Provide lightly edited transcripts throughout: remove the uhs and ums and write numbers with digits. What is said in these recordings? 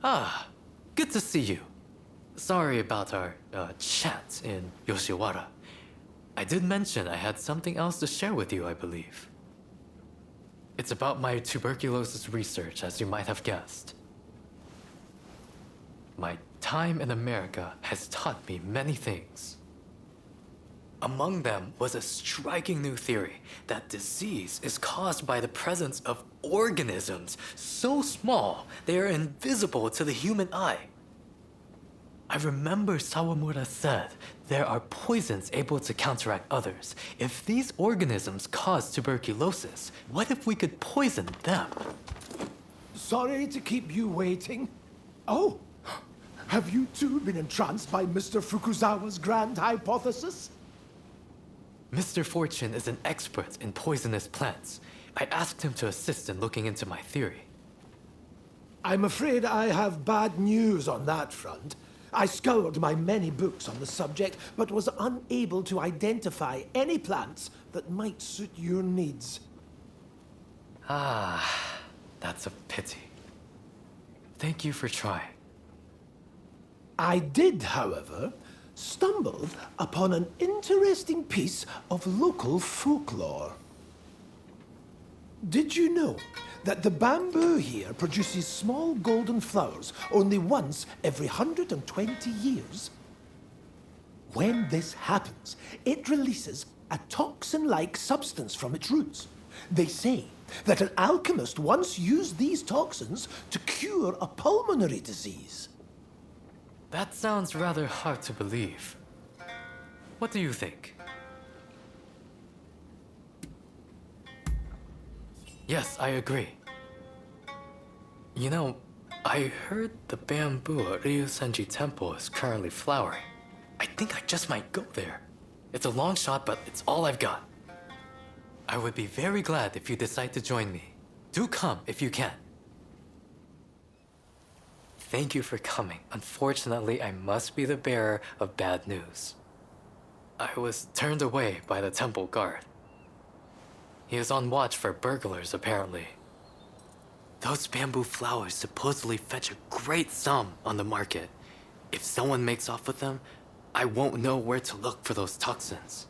Ah, good to see you. Sorry about our chat in Yoshiwara. I did mention I had something else to share with you, I believe. It's about my tuberculosis research, as you might have guessed. My time in America has taught me many things. Among them was a striking new theory that disease is caused by the presence of organisms so small they are invisible to the human eye. I remember Sawamura said there are poisons able to counteract others. If these organisms cause tuberculosis, what if we could poison them? Sorry to keep you waiting. Oh, have you too been entranced by Mr. Fukuzawa's grand hypothesis? Mr. Fortune is an expert in poisonous plants. I asked him to assist in looking into my theory. I'm afraid I have bad news on that front. I scoured my many books on the subject, but was unable to identify any plants that might suit your needs. Ah, that's a pity. Thank you for trying. I did, however, stumble upon an interesting piece of local folklore. Did you know that the bamboo here produces small golden flowers only once every 120 years? When this happens, it releases a toxin-like substance from its roots. They say that an alchemist once used these toxins to cure a pulmonary disease. That sounds rather hard to believe. What do you think? Yes, I agree. You know, I heard the bamboo at Ryusenji Temple is currently flowering. I think I just might go there. It's a long shot, but it's all I've got. I would be very glad if you decide to join me. Do come if you can. Thank you for coming. Unfortunately, I must be the bearer of bad news. I was turned away by the temple guard. He is on watch for burglars, apparently. Those bamboo flowers supposedly fetch a great sum on the market. If someone makes off with them, I won't know where to look for those toxins.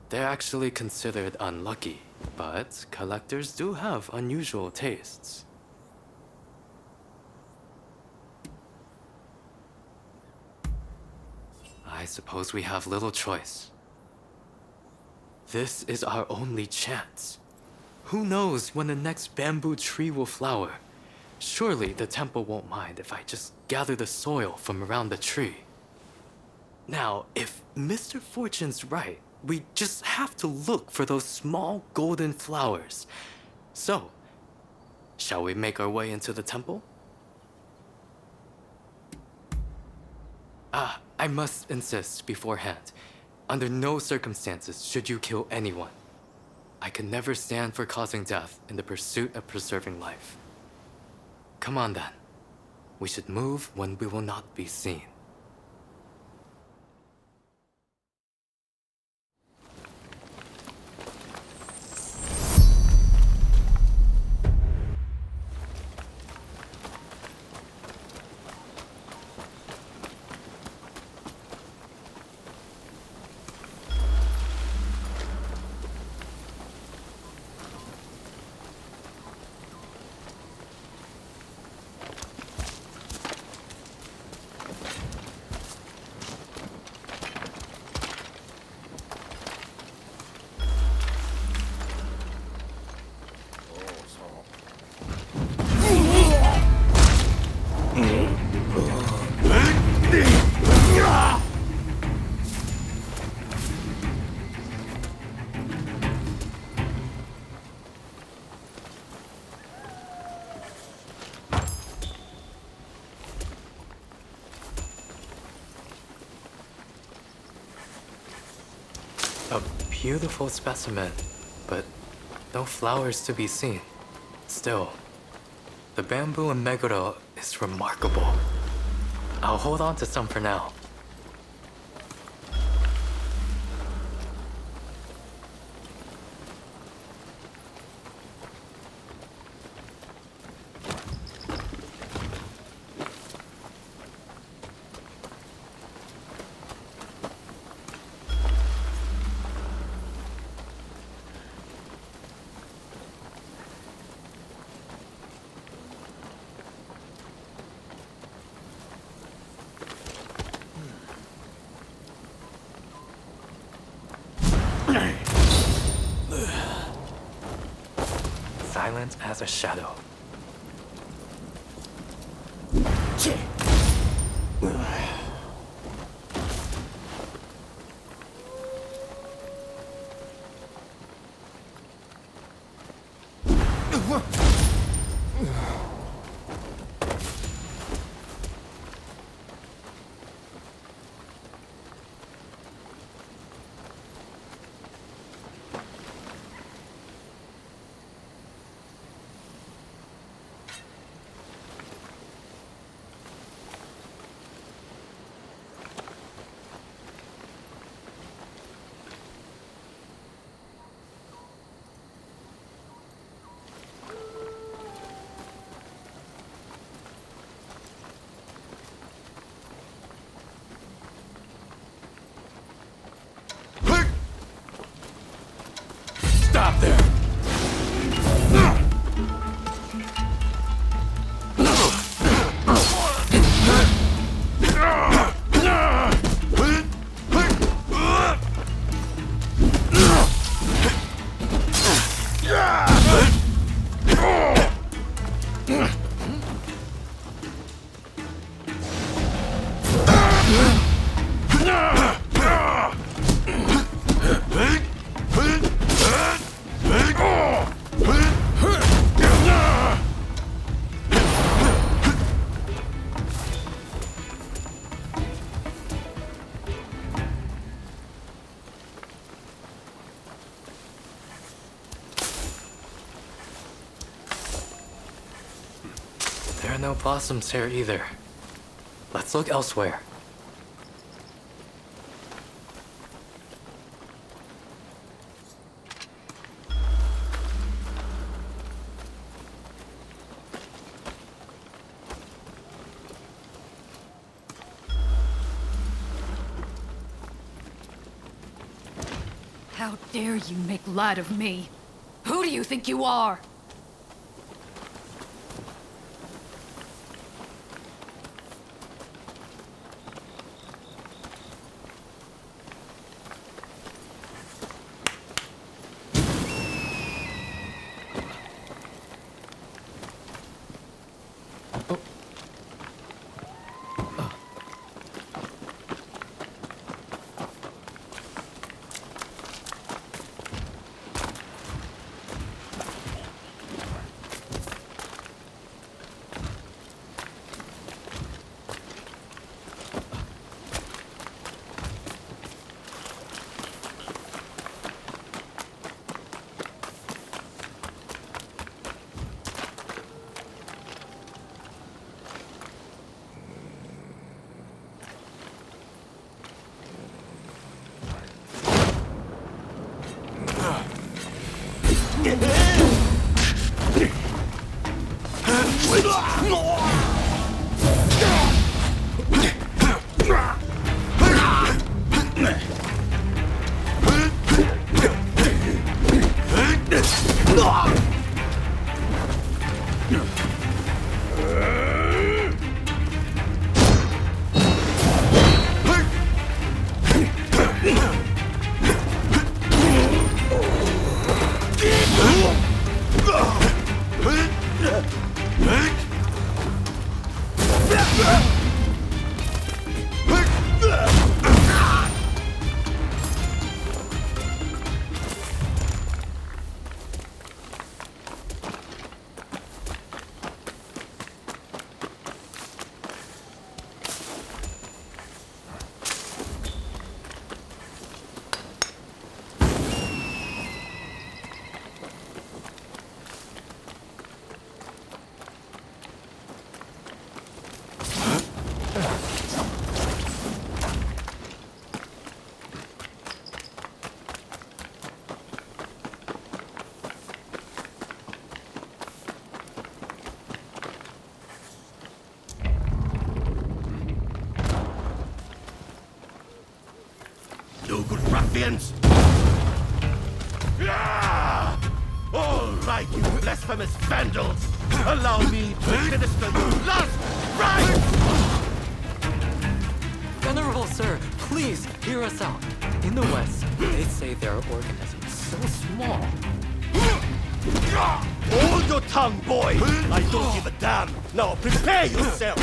They're actually considered unlucky, but collectors do have unusual tastes. I suppose we have little choice. This is our only chance. Who knows when the next bamboo tree will flower? Surely the temple won't mind if I just gather the soil from around the tree. Now, if Mr. Fortune's right, we just have to look for those small golden flowers. So, shall we make our way into the temple? I must insist beforehand. Under no circumstances should you kill anyone. I can never stand for causing death in the pursuit of preserving life. Come on then. We should move when we will not be seen. A beautiful specimen, but no flowers to be seen. Still, the bamboo in Meguro is remarkable. I'll hold on to some for now. silent as a shadow. Stop there! There are no blossoms here either. Let's look elsewhere. How dare you make light of me? Who do you think you are? You good ruffians! Ah! All right, you blasphemous vandals! Allow me to administer your last rites! Venerable sir, please hear us out. In the West, they say there are organisms so small Hold your tongue, boy! I don't give a damn! Now prepare yourself!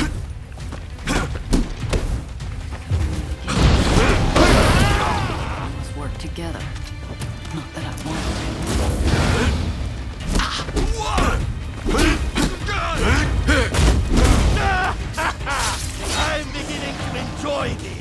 Let's work together. Not that I want I'm beginning to enjoy this!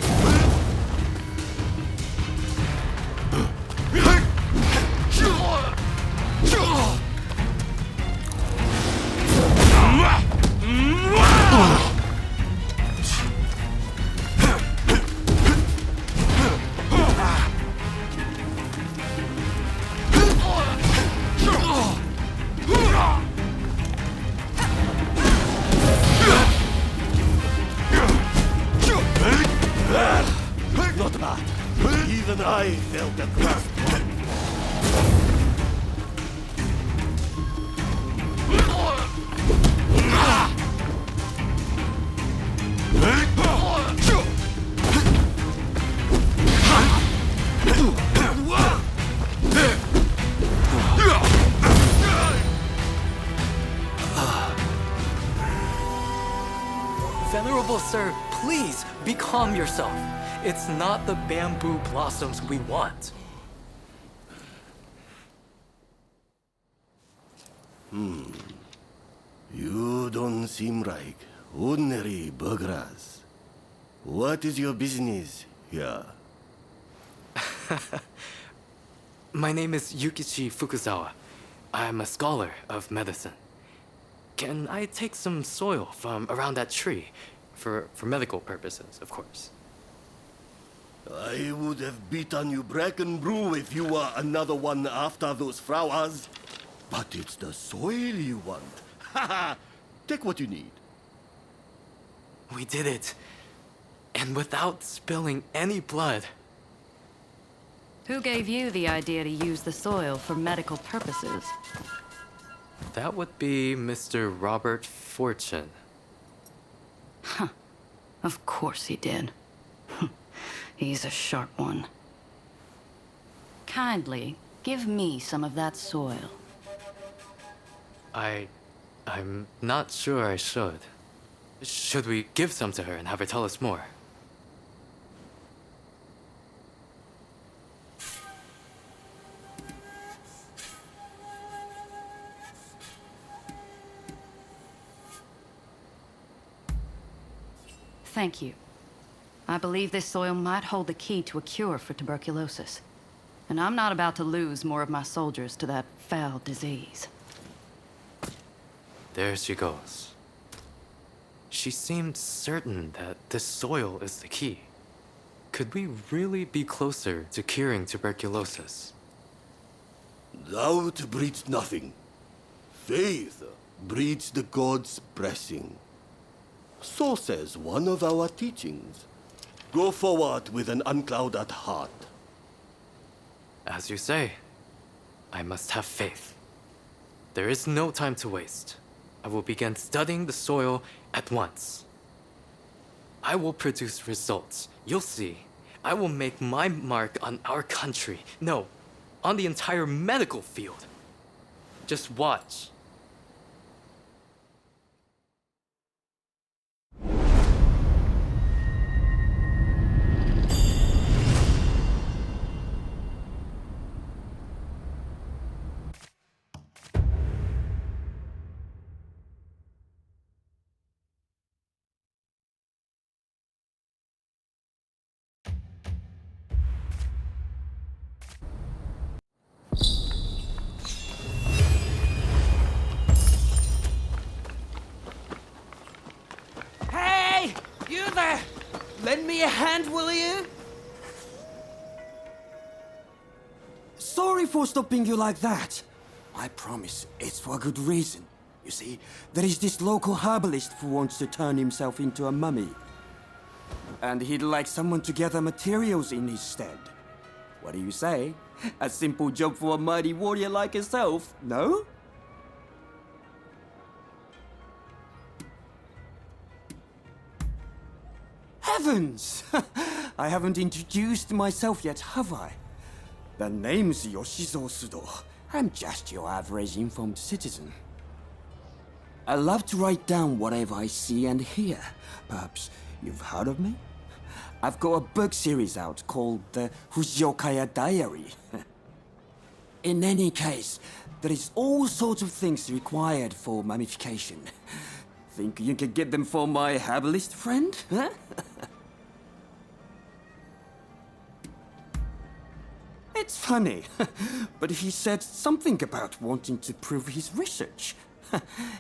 Not bad. Even I felt the thrust. Venerable sir, please be calm yourself. It's not the bamboo blossoms we want. You don't seem like ordinary burglars. What is your business here? My name is Yukichi Fukuzawa. I'm a scholar of medicine. Can I take some soil from around that tree? For medical purposes, of course. I would have beaten you bracken brew if you were another one after those flowers. But it's the soil you want. Haha! Take what you need. We did it. And without spilling any blood. Who gave you the idea to use the soil for medical purposes? That would be Mr. Robert Fortune. Of course he did. He's a sharp one. Kindly, give me some of that soil. I'm not sure I should. Should we give some to her and have her tell us more? Thank you. I believe this soil might hold the key to a cure for tuberculosis. And I'm not about to lose more of my soldiers to that foul disease. There she goes. She seemed certain that this soil is the key. Could we really be closer to curing tuberculosis? Doubt breeds nothing. Faith breeds the gods' blessing. So says one of our teachings. Go forward with an unclouded heart. As you say, I must have faith. There is no time to waste. I will begin studying the soil at once. I will produce results. You'll see. I will make my mark on our country. No, on the entire medical field. Just watch. Hey! You there! Lend me a hand, will you? Sorry for stopping you like that. I promise it's for a good reason. You see, there is this local herbalist who wants to turn himself into a mummy. And he'd like someone to gather materials in his stead. What do you say? A simple job for a mighty warrior like yourself, no? Heavens! I haven't introduced myself yet, have I? The name's Yoshizo Sudo, I'm just your average informed citizen. I love to write down whatever I see and hear. Perhaps you've heard of me? I've got a book series out called the Fujiyokaya Diary. In any case, there is all sorts of things required for mummification. Think you can get them for my herbalist friend, huh? It's funny, but he said something about wanting to prove his research.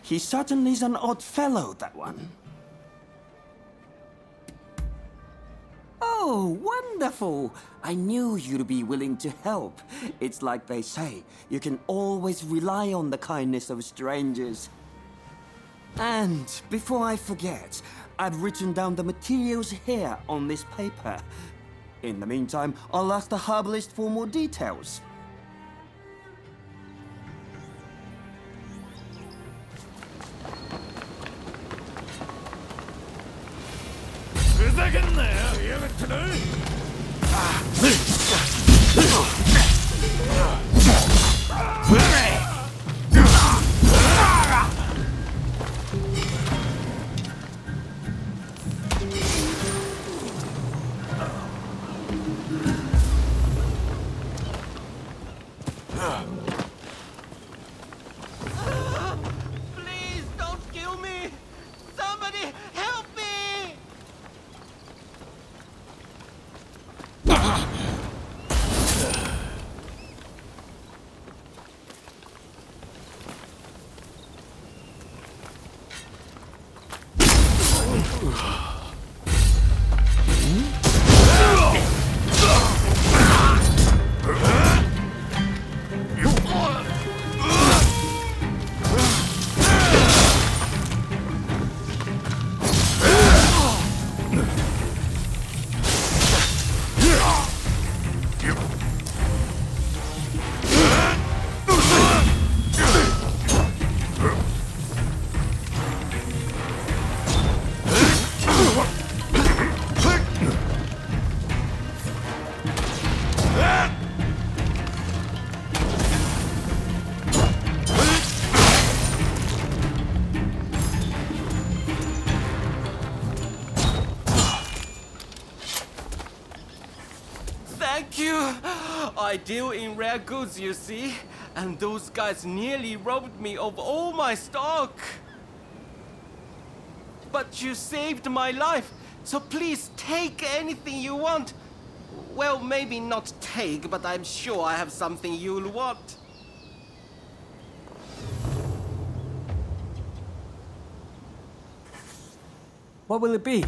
He certainly is an odd fellow, that one. Oh, wonderful! I knew you'd be willing to help. It's like they say, you can always rely on the kindness of strangers. And before I forget, I've written down the materials here on this paper. In the meantime, I'll ask the herbalist for more details. Please don't kill me! Somebody help me! Thank you! I deal in rare goods, you see, and those guys nearly robbed me of all my stock. But you saved my life, so please take anything you want. Well, maybe not take, but I'm sure I have something you'll want. What will it be?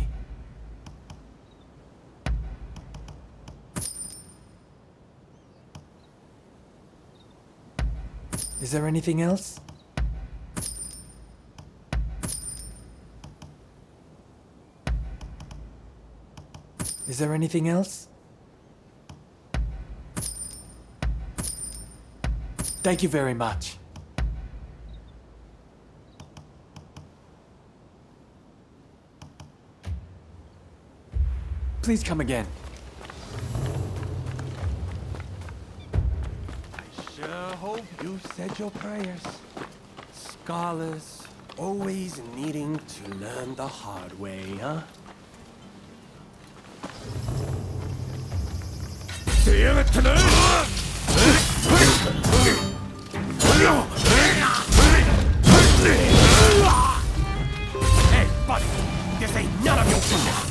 Is there anything else? Is there anything else? Thank you very much. Please come again. Sure hope you said your prayers. Scholars always needing to learn the hard way, huh? Hey, buddy, this ain't none of your business.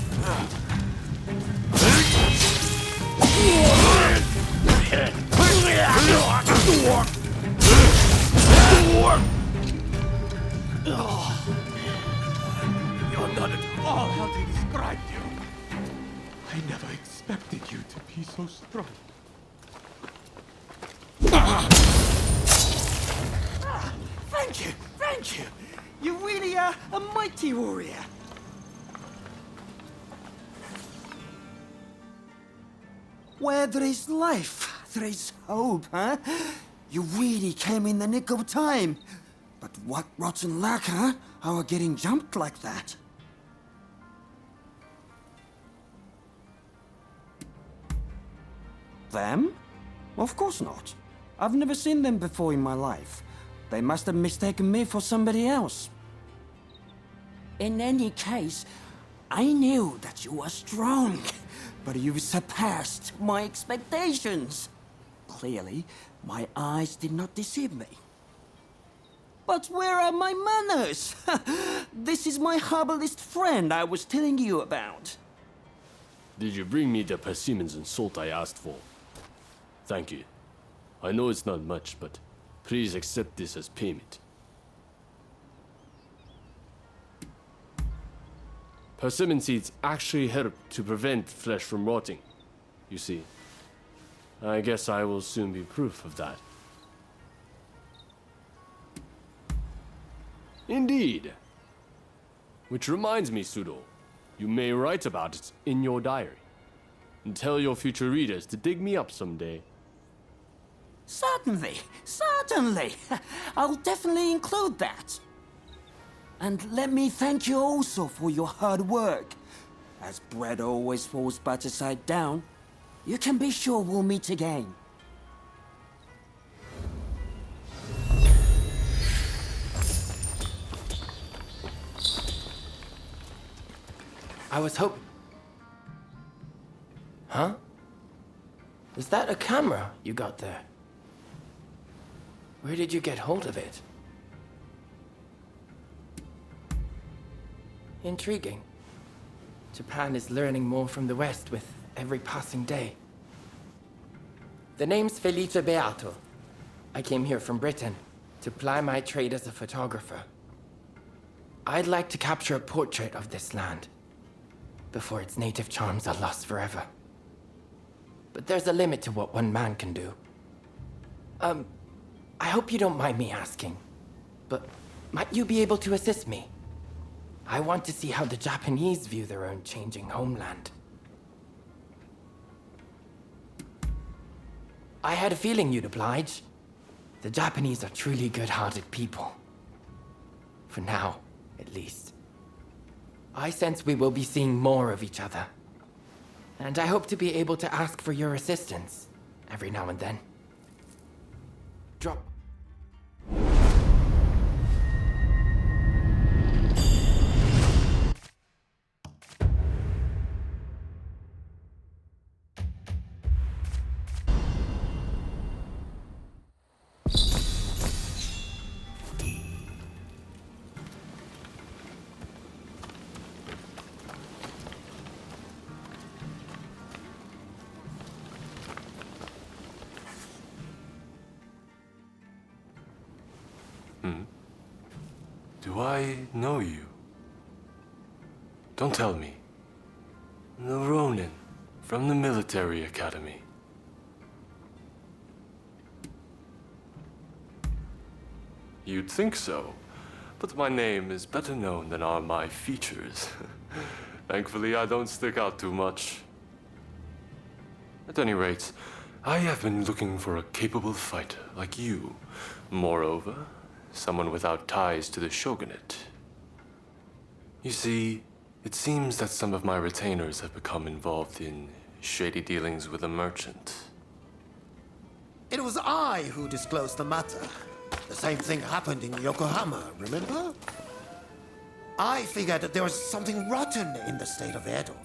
You're not at all how they described you. I never expected you to be so strong. Thank you! You really are a mighty warrior. Where there is life, there is hope, huh? You really came in the nick of time. But what rotten luck, huh? How are getting jumped like that? Them? Of course not. I've never seen them before in my life. They must have mistaken me for somebody else. In any case, I knew that you were strong, but you've surpassed my expectations. Clearly, my eyes did not deceive me. But where are my manners? This is my herbalist friend I was telling you about. Did you bring me the persimmons and salt I asked for? Thank you. I know it's not much, but please accept this as payment. Persimmon seeds actually help to prevent flesh from rotting, you see. I guess I will soon be proof of that. Indeed. Which reminds me, Sudo, you may write about it in your diary. And tell your future readers to dig me up someday. Certainly, certainly. I'll definitely include that. And let me thank you also for your hard work. As bread always falls butter side down, you can be sure we'll meet again. I was hoping... Huh? Is that a camera you got there? Where did you get hold of it? Intriguing. Japan is learning more from the West with every passing day. The name's Felice Beato. I came here from Britain to ply my trade as a photographer. I'd like to capture a portrait of this land before its native charms are lost forever. But there's a limit to what one man can do. I hope you don't mind me asking, but might you be able to assist me? I want to see how the Japanese view their own changing homeland. I had a feeling you'd oblige. The Japanese are truly good-hearted people. For now, at least. I sense we will be seeing more of each other. And I hope to be able to ask for your assistance every now and then. Drop. Do I know you? Don't tell me. The Ronin from the military academy. You'd think so, but my name is better known than are my features. Thankfully, I don't stick out too much. At any rate, I have been looking for a capable fighter like you. Moreover, someone without ties to the Shogunate. You see, it seems that some of my retainers have become involved in shady dealings with a merchant. It was I who disclosed the matter. The same thing happened in Yokohama, remember? I figured that there was something rotten in the state of Edo.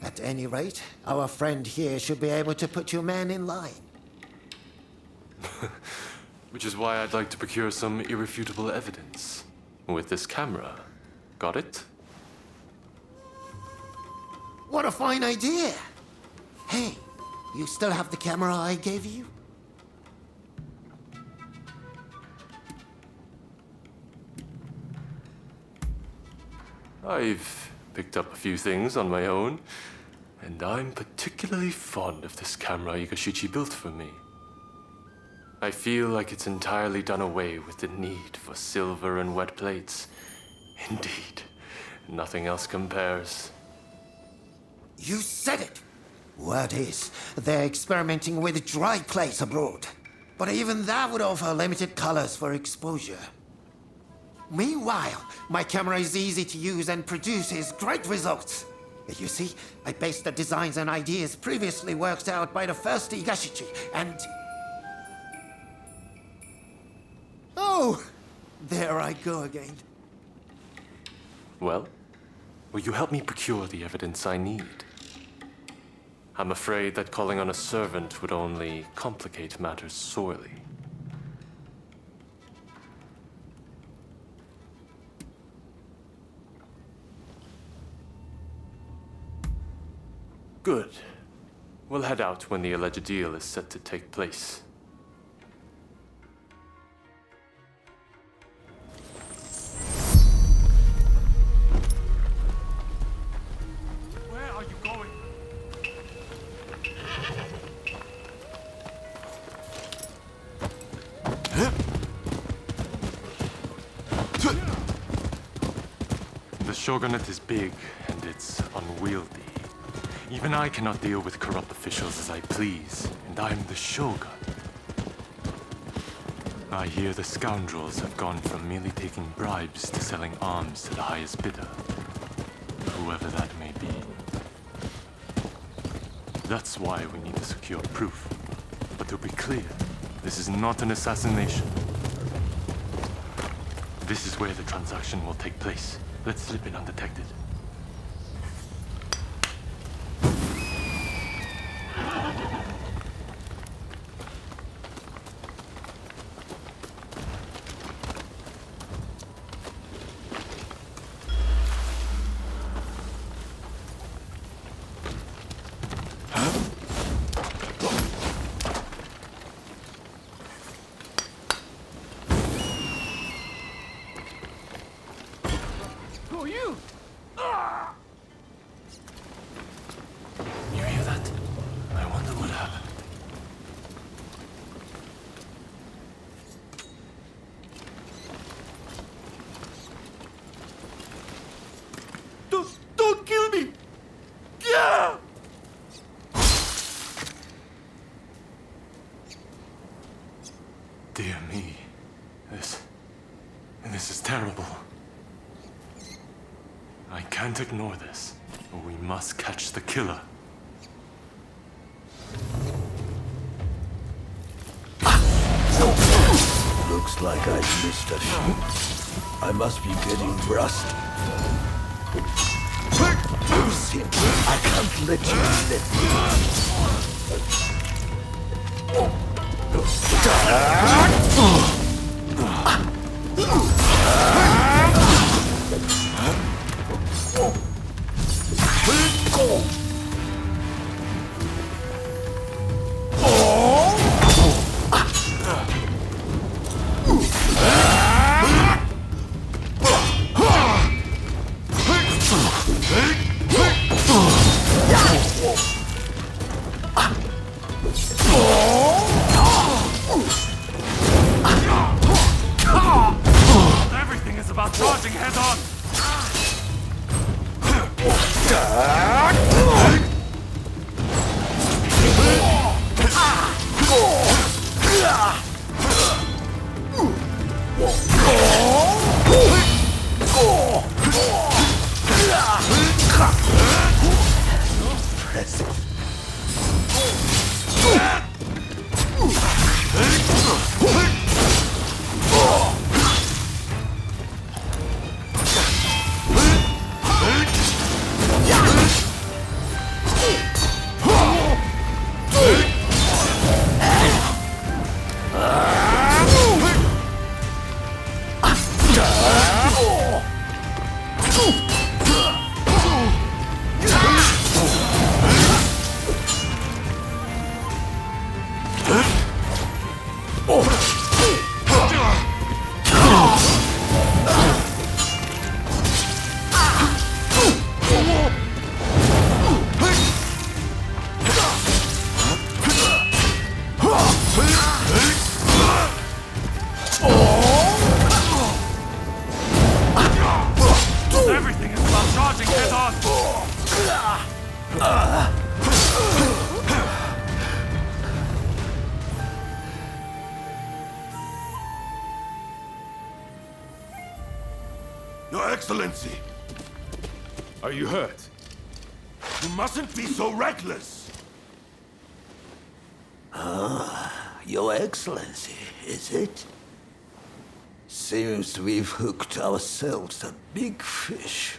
At any rate, our friend here should be able to put your man in line. Which is why I'd like to procure some irrefutable evidence. With this camera. Got it? What a fine idea! Hey, you still have the camera I gave you? I've picked up a few things on my own, and I'm particularly fond of this camera Igashichi built for me. I feel like it's entirely done away with the need for silver and wet plates. Indeed, nothing else compares. You said it! Word is, they're experimenting with dry plates abroad. But even that would offer limited colors for exposure. Meanwhile, my camera is easy to use and produces great results. You see, I based the designs and ideas previously worked out by the first Igashichi, and... Oh! There I go again. Well, will you help me procure the evidence I need? I'm afraid that calling on a servant would only complicate matters sorely. Good. We'll head out when the alleged deal is set to take place. Where are you going? The Shogunate is big, and it's unwieldy. Even I cannot deal with corrupt officials as I please, and I'm the Shogun. I hear the scoundrels have gone from merely taking bribes to selling arms to the highest bidder, whoever that may be. That's why we need to secure proof. But to be clear, this is not an assassination. This is where the transaction will take place. Let's slip in undetected. You hear that? I wonder what happened. Don't kill me! Yeah! Dear me. This is terrible. I can't ignore this. We must catch the killer. Looks like I missed a shot. I must be getting rusty. I can't let you Everything is about charging head on! Everything is about charging head on! Your Excellency! Are you hurt? You mustn't be so reckless! Your Excellency, is it? Seems we've hooked ourselves a big fish.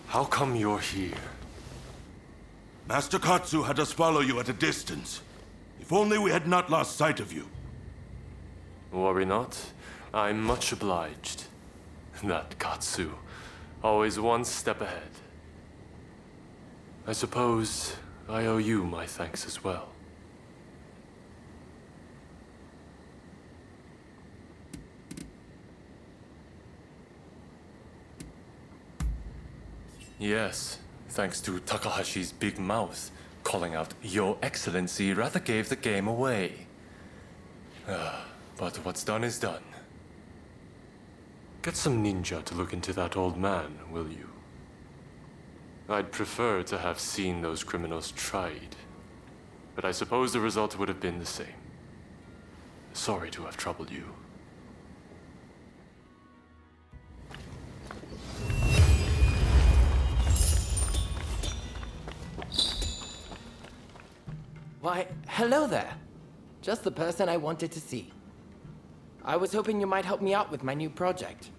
How come you're here? Master Katsu had us follow you at a distance. If only we had not lost sight of you. Worry not. I'm much obliged. That Katsu, always one step ahead. I suppose I owe you my thanks as well. Yes, thanks to Takahashi's big mouth, calling out Your Excellency rather gave the game away. But what's done is done. Get some ninja to look into that old man, will you? I'd prefer to have seen those criminals tried, but I suppose the result would have been the same. Sorry to have troubled you. Why, hello there. Just the person I wanted to see. I was hoping you might help me out with my new project.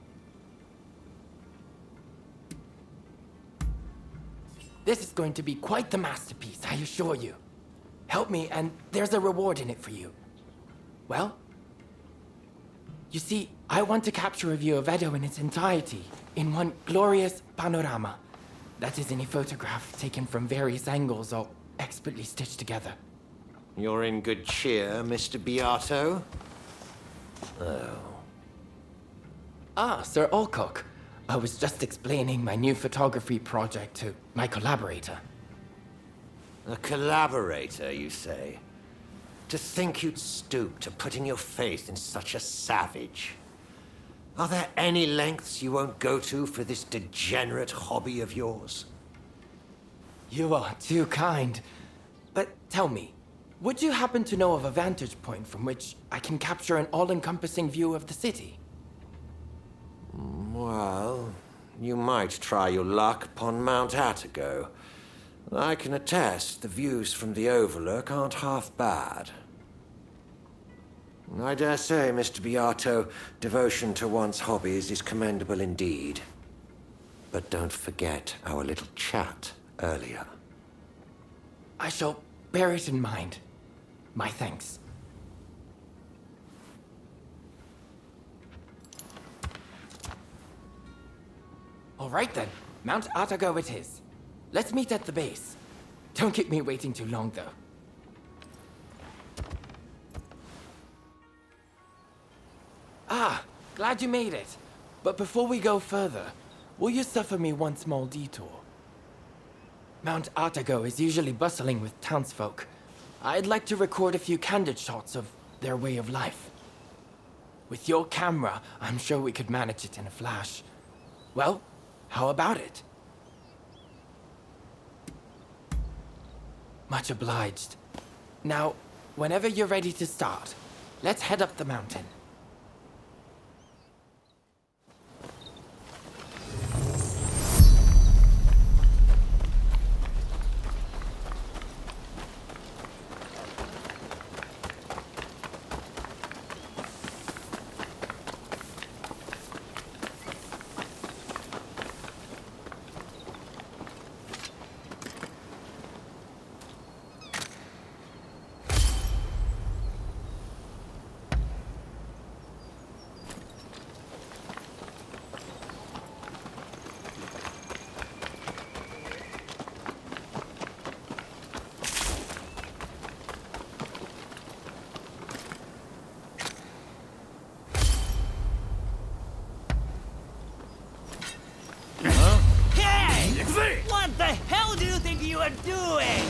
This is going to be quite the masterpiece, I assure you. Help me, and there's a reward in it for you. Well, you see, I want to capture a view of Edo in its entirety, in one glorious panorama. That is, in a photograph taken from various angles, all expertly stitched together. You're in good cheer, Mr. Beato. Ah, Sir Alcock. I was just explaining my new photography project to my collaborator. A collaborator, you say? To think you'd stoop to putting your faith in such a savage. Are there any lengths you won't go to for this degenerate hobby of yours? You are too kind. But tell me, would you happen to know of a vantage point from which I can capture an all-encompassing view of the city? Well, you might try your luck upon Mount Atago. I can attest the views from the Overlook aren't half bad. I dare say, Mr. Beato, devotion to one's hobbies is commendable indeed. But don't forget our little chat earlier. I shall bear it in mind. My thanks. All right then, Mount Atago it is. Let's meet at the base. Don't keep me waiting too long, though. Ah, glad you made it. But before we go further, will you suffer me one small detour? Mount Atago is usually bustling with townsfolk. I'd like to record a few candid shots of their way of life. With your camera, I'm sure we could manage it in a flash. Well, how about it? Much obliged. Now, whenever you're ready to start, let's head up the mountain. What the hell do you think you are doing?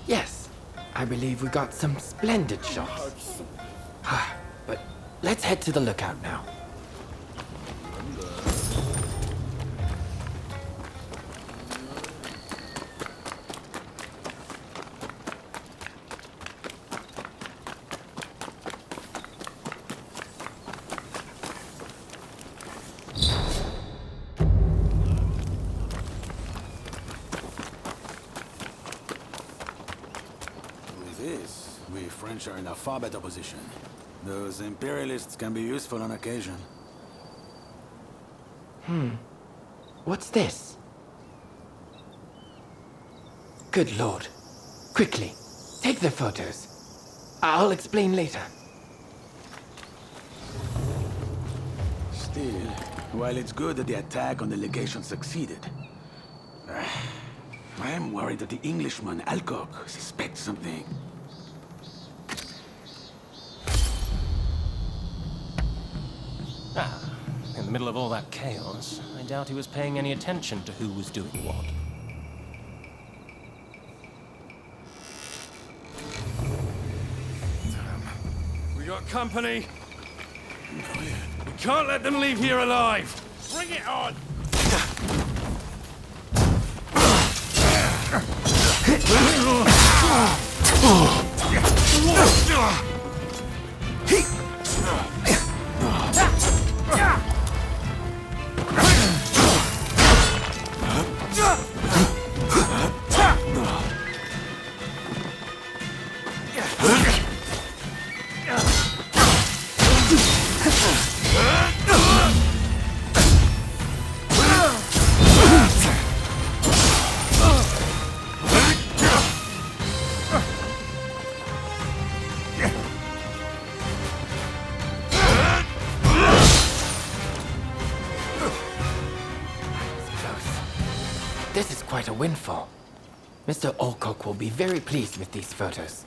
Yes, I believe we got some splendid shots. But let's head to the lookout now. With this, we French are in a far better position. Those imperialists can be useful on occasion. What's this? Good lord. Quickly, take the photos. I'll explain later. Still, while it's good that the attack on the legation succeeded, I am worried that the Englishman, Alcock, suspects something. In the middle of all that chaos, I doubt he was paying any attention to who was doing what. We got company. We can't let them leave here alive. Bring it on! This is quite a windfall. Mr. Alcock will be very pleased with these photos.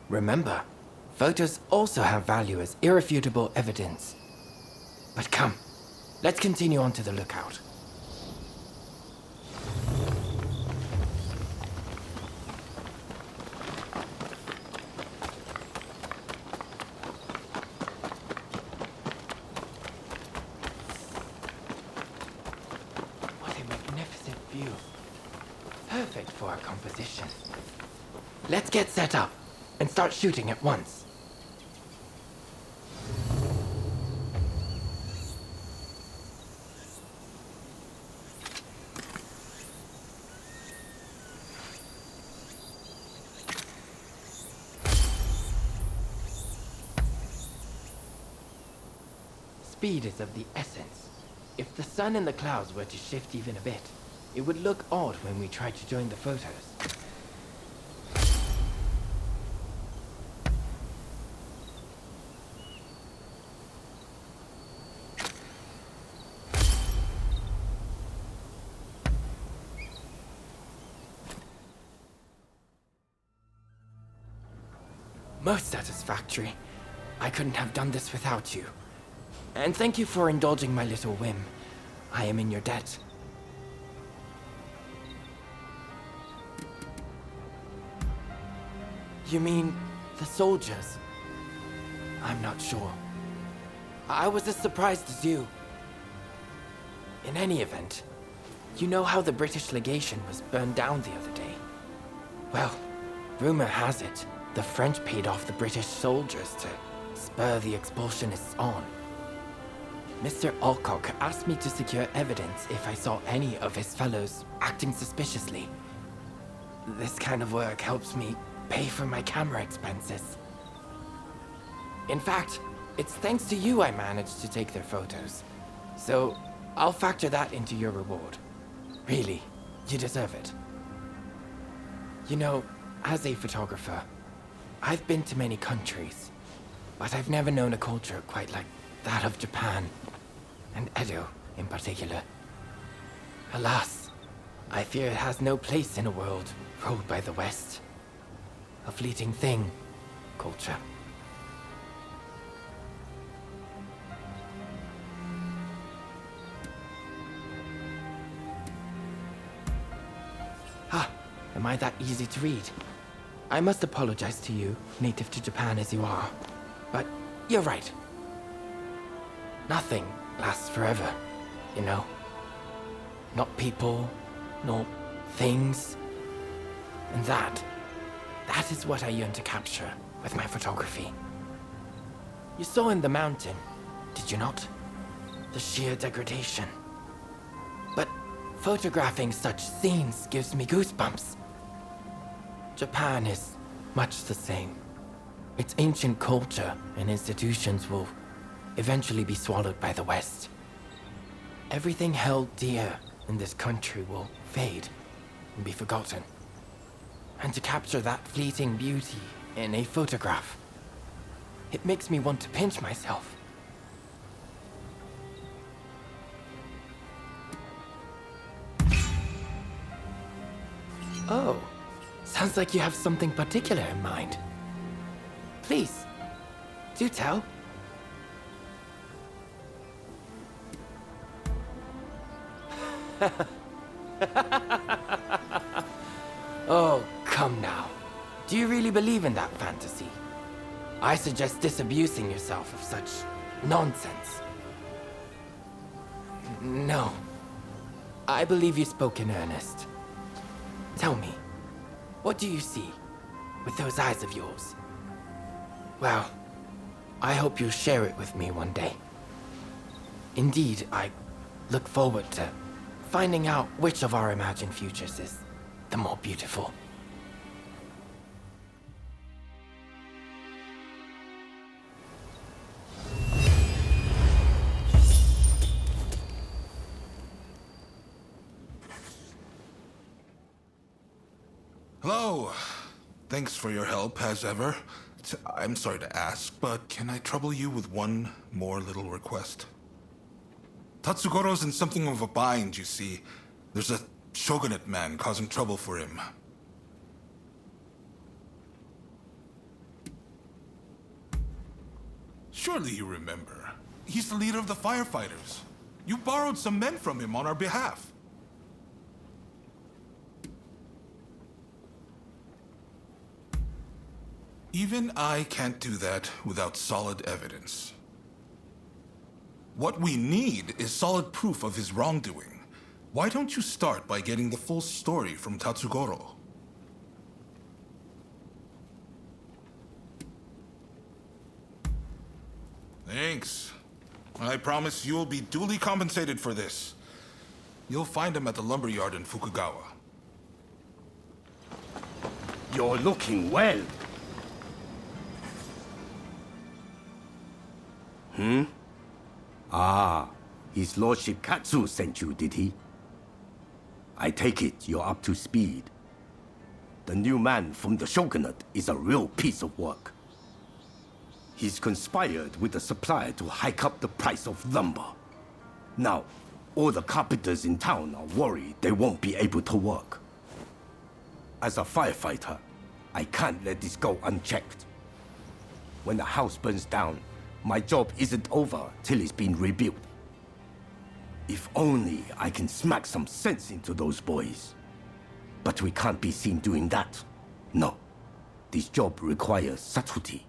Remember, photos also have value as irrefutable evidence. But come, let's continue on to the lookout. What a magnificent view. Perfect for our composition. Let's get set up and start shooting at once. Speed is of the essence. If the sun and the clouds were to shift even a bit, it would look odd when we try to join the photos. Most satisfactory. I couldn't have done this without you. And thank you for indulging my little whim. I am in your debt. You mean the soldiers? I'm not sure. I was as surprised as you. In any event, you know how the British legation was burned down the other day? Well, rumor has it, the French paid off the British soldiers to spur the expulsionists on. Mr. Alcock asked me to secure evidence if I saw any of his fellows acting suspiciously. This kind of work helps me pay for my camera expenses. In fact, it's thanks to you I managed to take their photos. So, I'll factor that into your reward. Really, you deserve it. You know, as a photographer, I've been to many countries, but I've never known a culture quite like that of Japan, and Edo in particular. Alas, I fear it has no place in a world ruled by the West. A fleeting thing, culture. am I that easy to read? I must apologize to you, native to Japan as you are. But you're right. Nothing lasts forever, you know? Not people, nor things. And that is what I yearn to capture with my photography. You saw in the mountain, did you not? The sheer degradation. But photographing such scenes gives me goosebumps. Japan is much the same. Its ancient culture and institutions will eventually be swallowed by the West. Everything held dear in this country will fade and be forgotten. And to capture that fleeting beauty in a photograph, it makes me want to pinch myself. Oh, sounds like you have something particular in mind. Please, do tell. Oh, come now. Do you really believe in that fantasy? I suggest disabusing yourself of such nonsense. No. I believe you spoke in earnest. Tell me, what do you see with those eyes of yours? Well, I hope you'll share it with me one day. Indeed, I look forward to finding out which of our imagined futures is the more beautiful. Hello. Thanks for your help, as ever. I'm sorry to ask, but can I trouble you with one more little request? Tatsugoro's in something of a bind, you see. There's a Shogunate man causing trouble for him. Surely you remember. He's the leader of the firefighters. You borrowed some men from him on our behalf. Even I can't do that without solid evidence. What we need is solid proof of his wrongdoing. Why don't you start by getting the full story from Tatsugoro? Thanks. I promise you'll be duly compensated for this. You'll find him at the lumberyard in Fukugawa. You're looking well. Ah, His Lordship Katsu sent you, did he? I take it you're up to speed. The new man from the Shogunate is a real piece of work. He's conspired with the supplier to hike up the price of lumber. Now, all the carpenters in town are worried they won't be able to work. As a firefighter, I can't let this go unchecked. When the house burns down, my job isn't over till it's been rebuilt. If only I can smack some sense into those boys. But we can't be seen doing that. No. This job requires subtlety.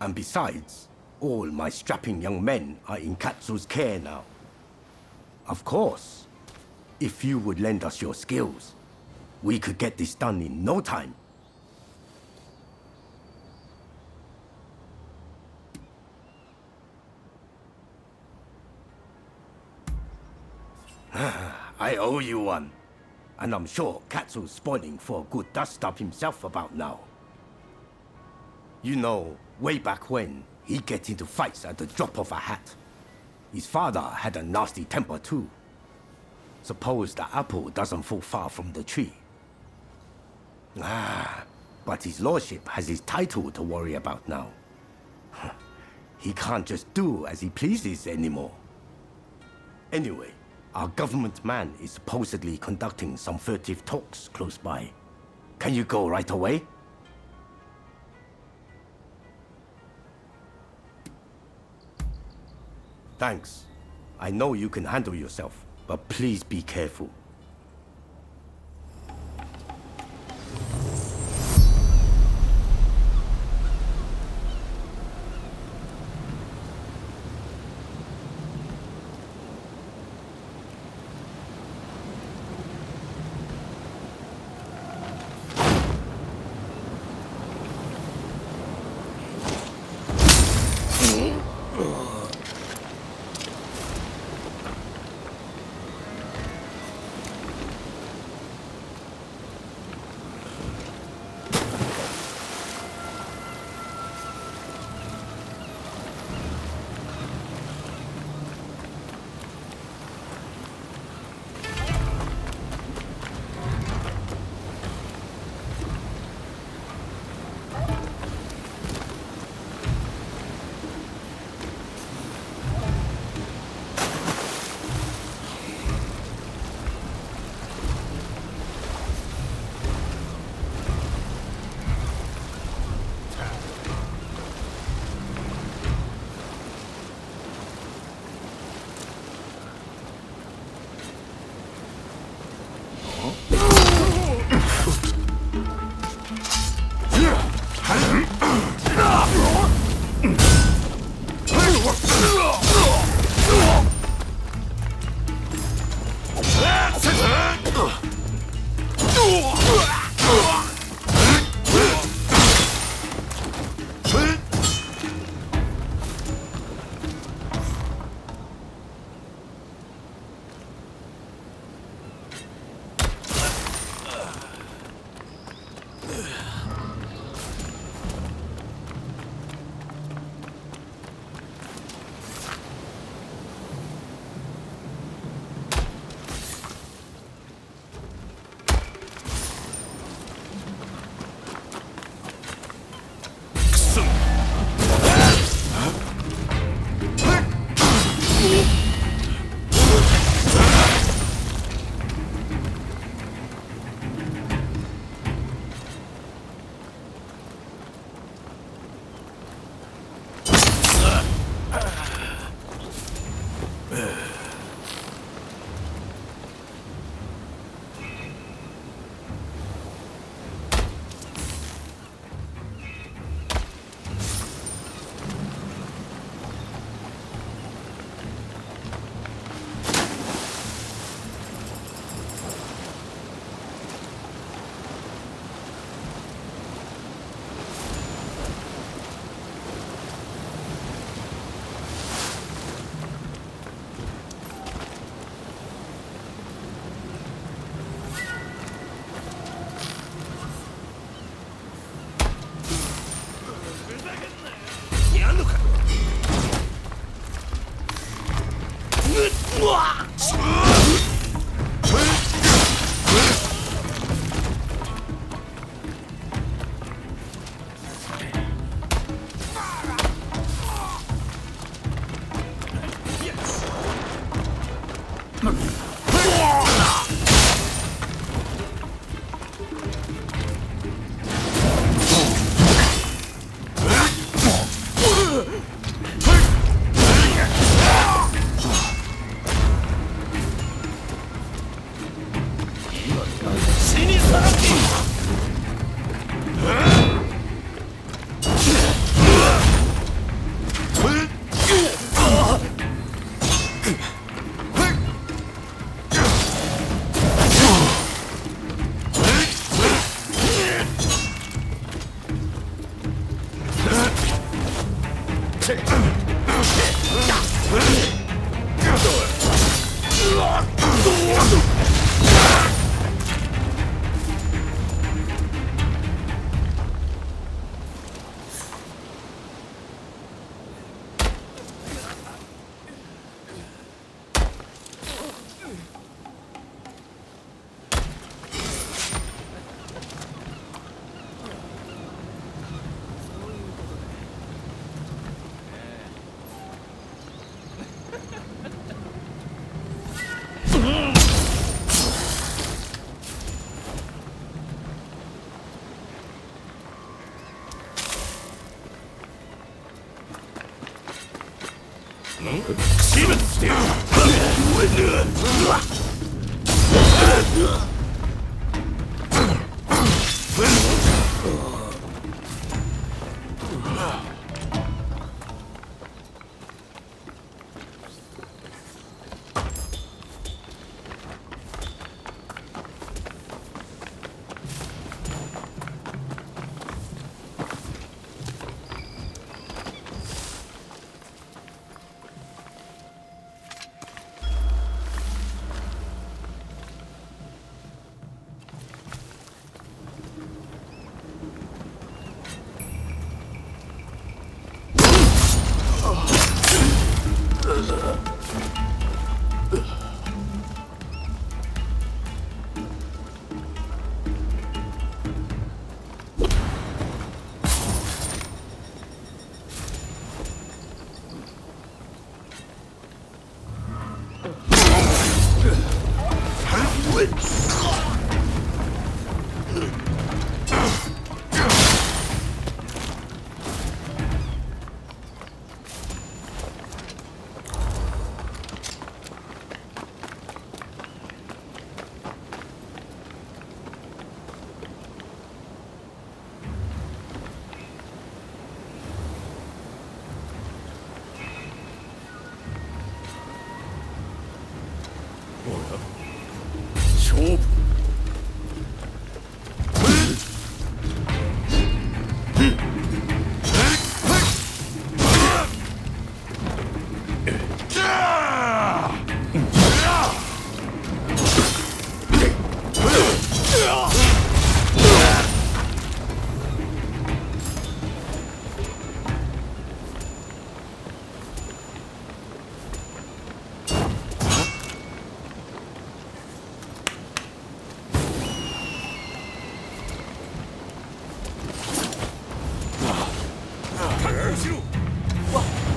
And besides, all my strapping young men are in Katsu's care now. Of course, if you would lend us your skills, we could get this done in no time. I owe you one. And I'm sure Katsu's spoiling for a good dust-up himself about now. You know, way back when, he'd get into fights at the drop of a hat. His father had a nasty temper too. Suppose the apple doesn't fall far from the tree. But his lordship has his title to worry about now. He can't just do as he pleases anymore. Anyway, our government man is supposedly conducting some furtive talks close by. Can you go right away? Thanks. I know you can handle yourself, but please be careful.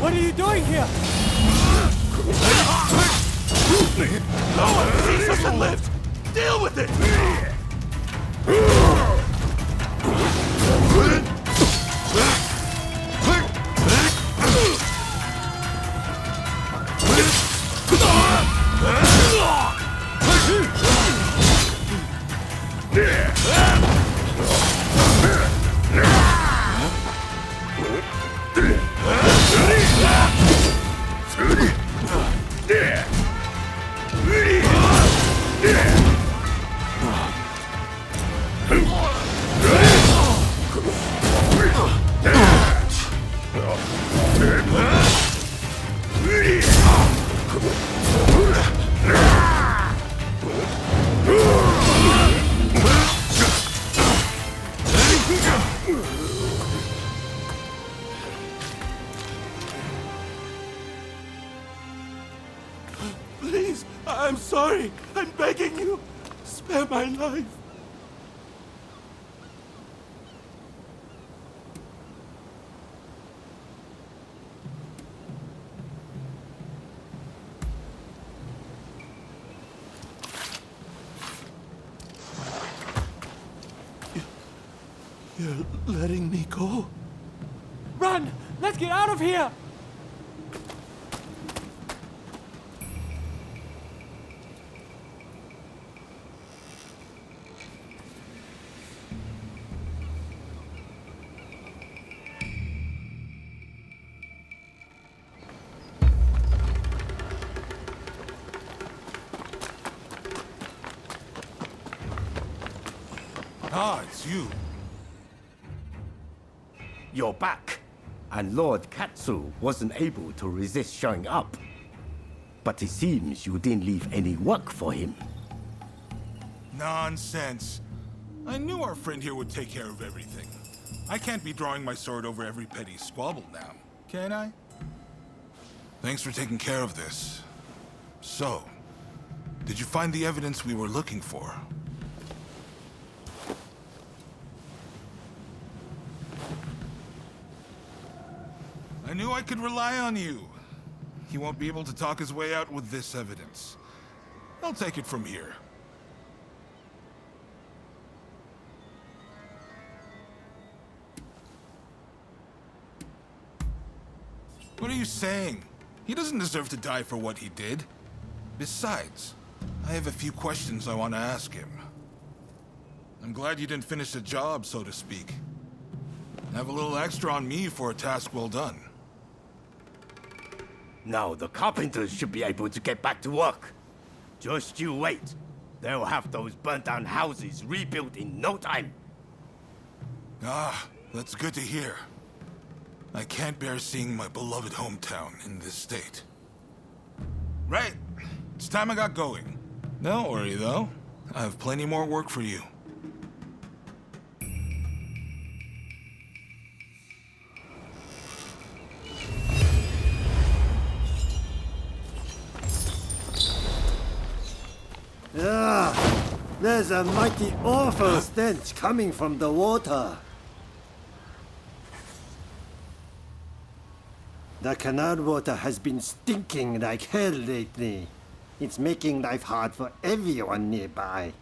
What are you doing here? No one sees us and lives! Deal with it! Please, I'm sorry. I'm begging you. Spare my life. You're letting me go? Run! Let's get out of here! Ah, it's you. You're back. And Lord Katsu wasn't able to resist showing up. But it seems you didn't leave any work for him. Nonsense. I knew our friend here would take care of everything. I can't be drawing my sword over every petty squabble now, can I? Thanks for taking care of this. So, did you find the evidence we were looking for? I knew I could rely on you. He won't be able to talk his way out with this evidence. I'll take it from here. What are you saying? He doesn't deserve to die for what he did. Besides, I have a few questions I want to ask him. I'm glad you didn't finish the job, so to speak. Have a little extra on me for a task well done. Now the carpenters should be able to get back to work. Just you wait. They'll have those burnt-down houses rebuilt in no time. Ah, that's good to hear. I can't bear seeing my beloved hometown in this state. Right. It's time I got going. Don't worry, though. I have plenty more work for you. There's a mighty awful stench coming from the water. The canal water has been stinking like hell lately. It's making life hard for everyone nearby.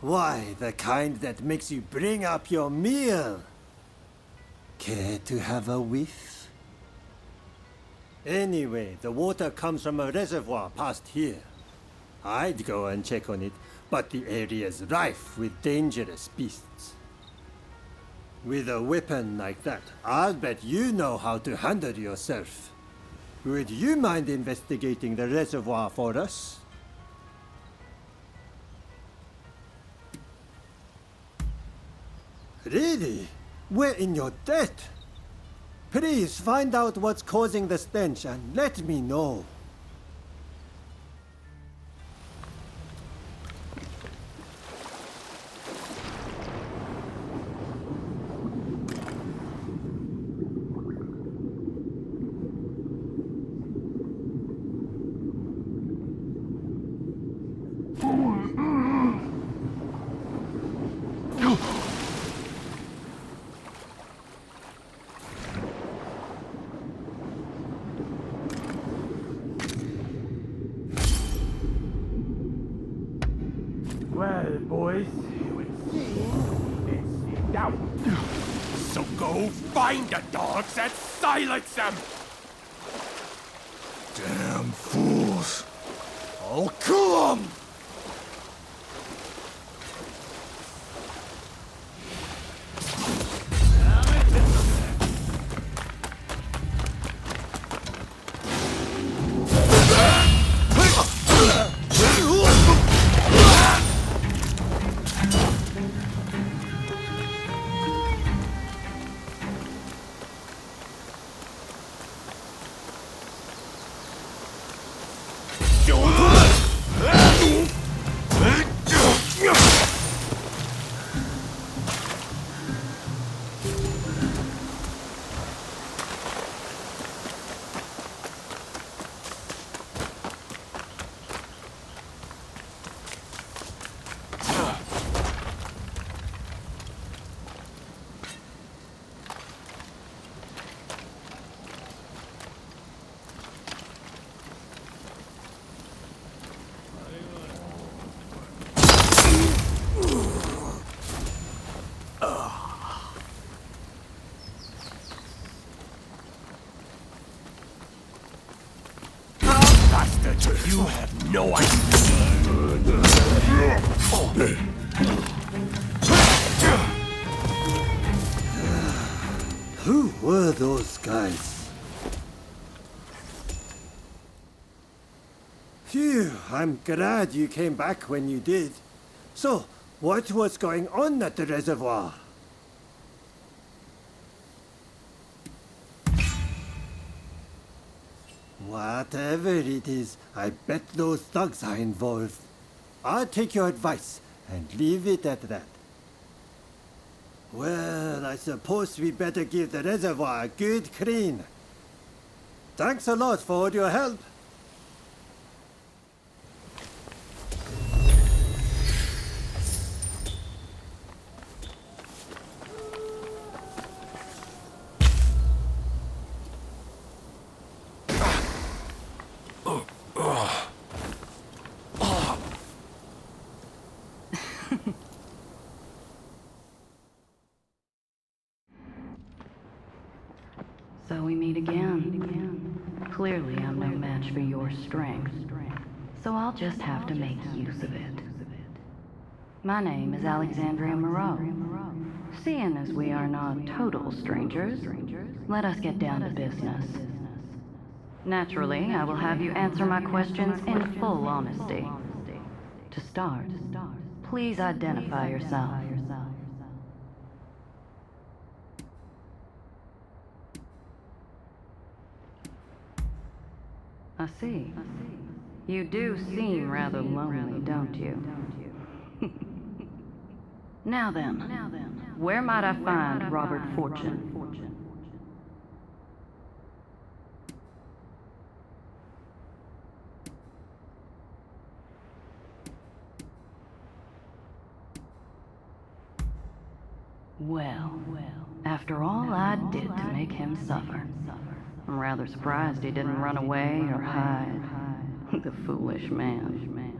Why, the kind that makes you bring up your meal. Care to have a whiff? Anyway, the water comes from a reservoir past here. I'd go and check on it, but the area's rife with dangerous beasts. With a weapon like that, I'll bet you know how to handle yourself. Would you mind investigating the reservoir for us? Really? We're in your debt. Please find out what's causing the stench and let me know. Well, boys, it's out. So go find the dogs and silence them! Damn fools. I'll kill them! You have no idea. Who were those guys? Phew, I'm glad you came back when you did. So, what was going on at the reservoir? Whatever it is, I bet those thugs are involved. I'll take your advice and leave it at that. Well, I suppose we better give the reservoir a good clean. Thanks a lot for all your help. So we meet again. Clearly, I'm no match for your strength. So I'll just have to make use of it. My name is Alexandria Moreau. Seeing as we are not total strangers, let us get down to business. Naturally, I will have you answer my questions in full honesty. To start, please identify yourself. I see. You do seem rather lonely, don't you? Now then, where might I find Robert Fortune? Well, after all I did to make him suffer, I'm rather surprised he didn't run away or hide. The foolish man.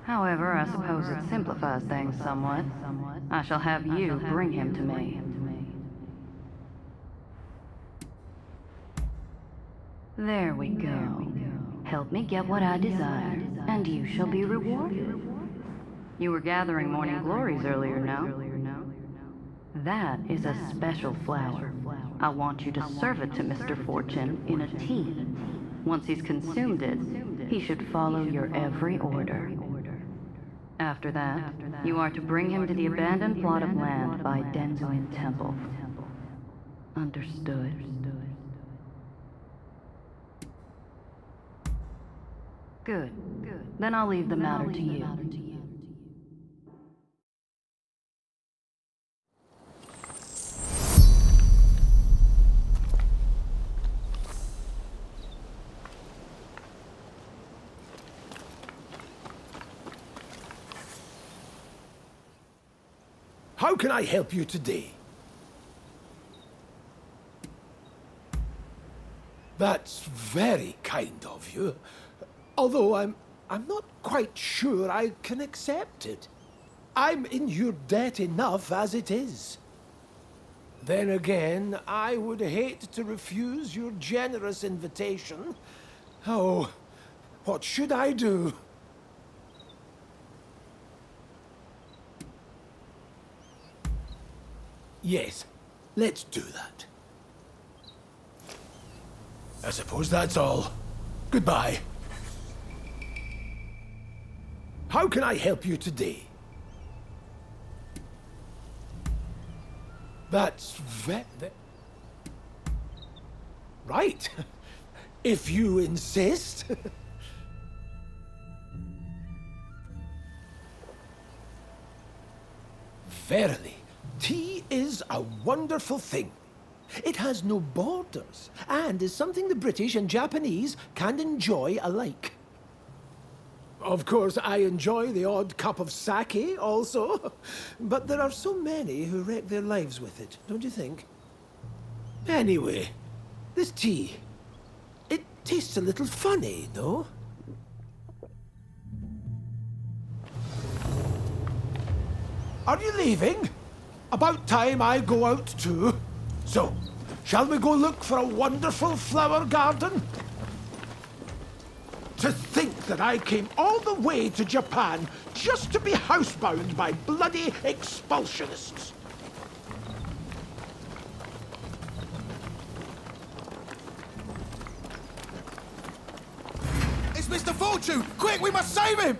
However, I suppose it simplifies things somewhat. I shall have you bring him to me. There we go. Help me get what I desire, and you shall be rewarded. You were gathering morning glories earlier, no? That is a special flower. I want you to serve it to Mr. Fortune in a tea. Once he's consumed it, he should follow your every order. After that, you are to bring him to the abandoned plot of land by Denzuin Temple. Understood? Good. Then I'll leave the matter to you. How can I help you today? That's very kind of you. Although I'm not quite sure I can accept it. I'm in your debt enough as it is. Then again, I would hate to refuse your generous invitation. Oh, what should I do? Yes, let's do that. I suppose that's all. Goodbye. How can I help you today? That's right. If you insist. Verily, tea is a wonderful thing. It has no borders, and is something the British and Japanese can enjoy alike. Of course, I enjoy the odd cup of sake also, but there are so many who wreck their lives with it, don't you think? Anyway, this tea, it tastes a little funny, no? Are you leaving? About time I go out too. So, shall we go look for a wonderful flower garden? To think that I came all the way to Japan just to be housebound by bloody expulsionists. It's Mr. Fortune! Quick, we must save him!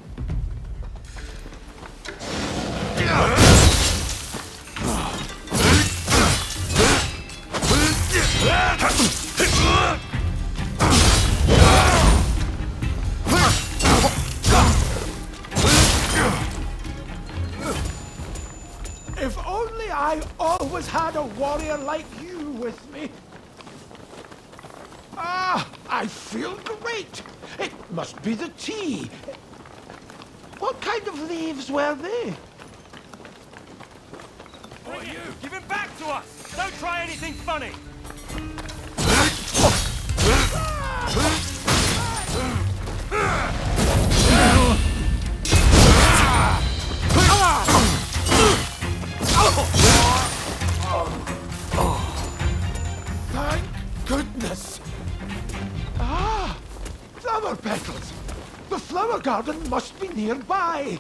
If only I always had a warrior like you with me. Ah, I feel great. It must be the tea. What kind of leaves were they? What are you? Give him back to us! Don't try anything funny! Thank goodness. Ah, flower petals. The flower garden must be nearby.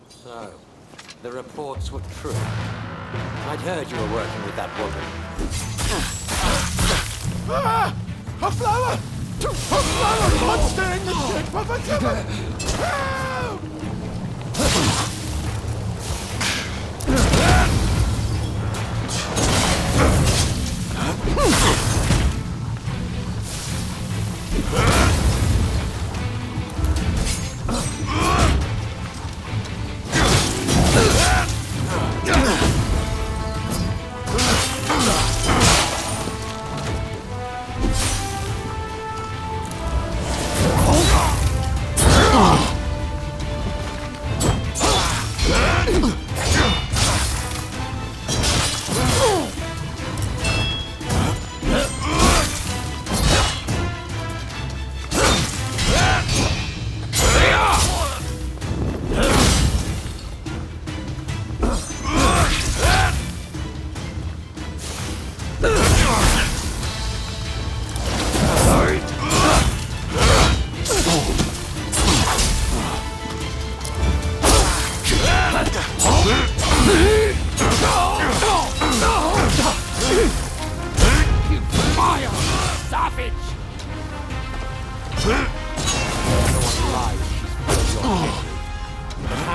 So, the reports were true. I'd heard you were working with that woman. Ah! A flower! A flower monster in the shape of a killer! Help!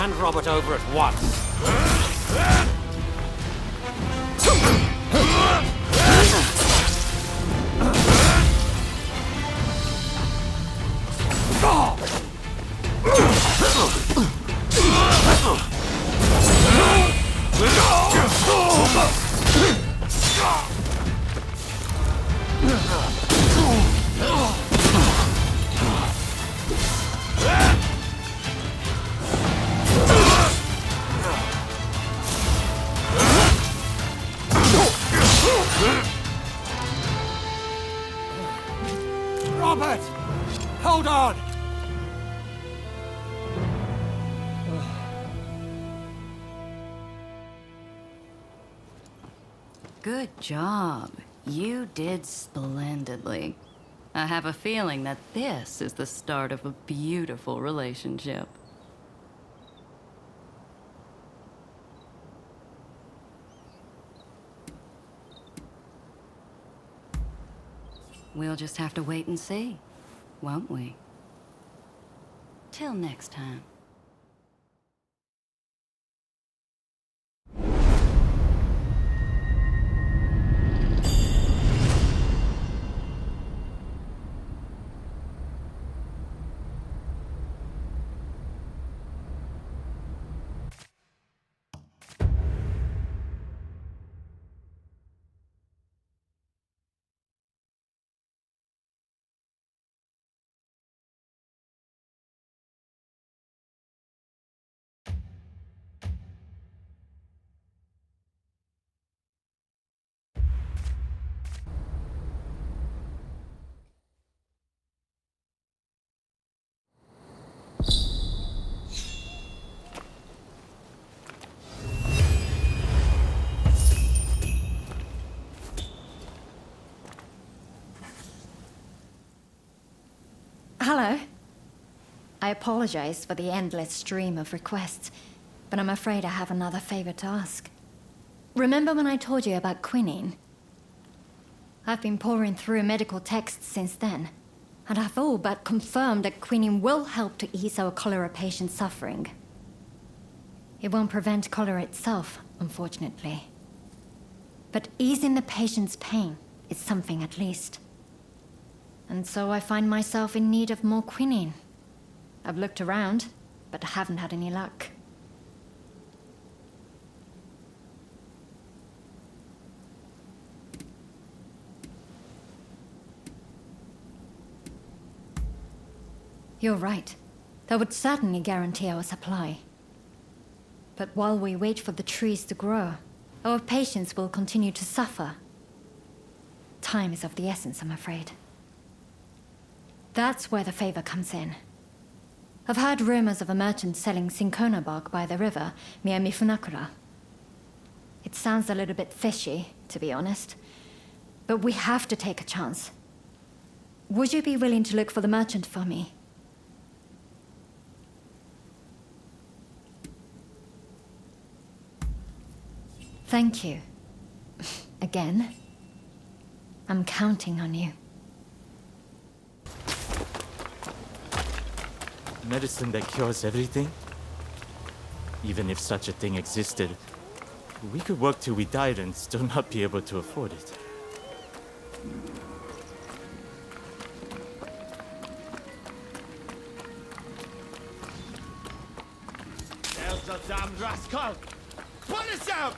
hand Robert over at once. Robert! Hold on! Good job. You did splendidly. I have a feeling that this is the start of a beautiful relationship. We'll just have to wait and see, won't we? Till next time. Hello. I apologize for the endless stream of requests, but I'm afraid I have another favor to ask. Remember when I told you about quinine? I've been pouring through medical texts since then, and I've all but confirmed that quinine will help to ease our cholera patient's suffering. It won't prevent cholera itself, unfortunately. But easing the patient's pain is something at least. And so I find myself in need of more quinine. I've looked around, but I haven't had any luck. You're right. That would certainly guarantee our supply. But while we wait for the trees to grow, our patients will continue to suffer. Time is of the essence, I'm afraid. That's where the favor comes in. I've heard rumors of a merchant selling cinchona bark by the river near Mifunakura. It sounds a little bit fishy, to be honest. But we have to take a chance. Would you be willing to look for the merchant for me? Thank you. Again. I'm counting on you. Medicine that cures everything? Even if such a thing existed, we could work till we died and still not be able to afford it. There's the damned rascal! Punish him!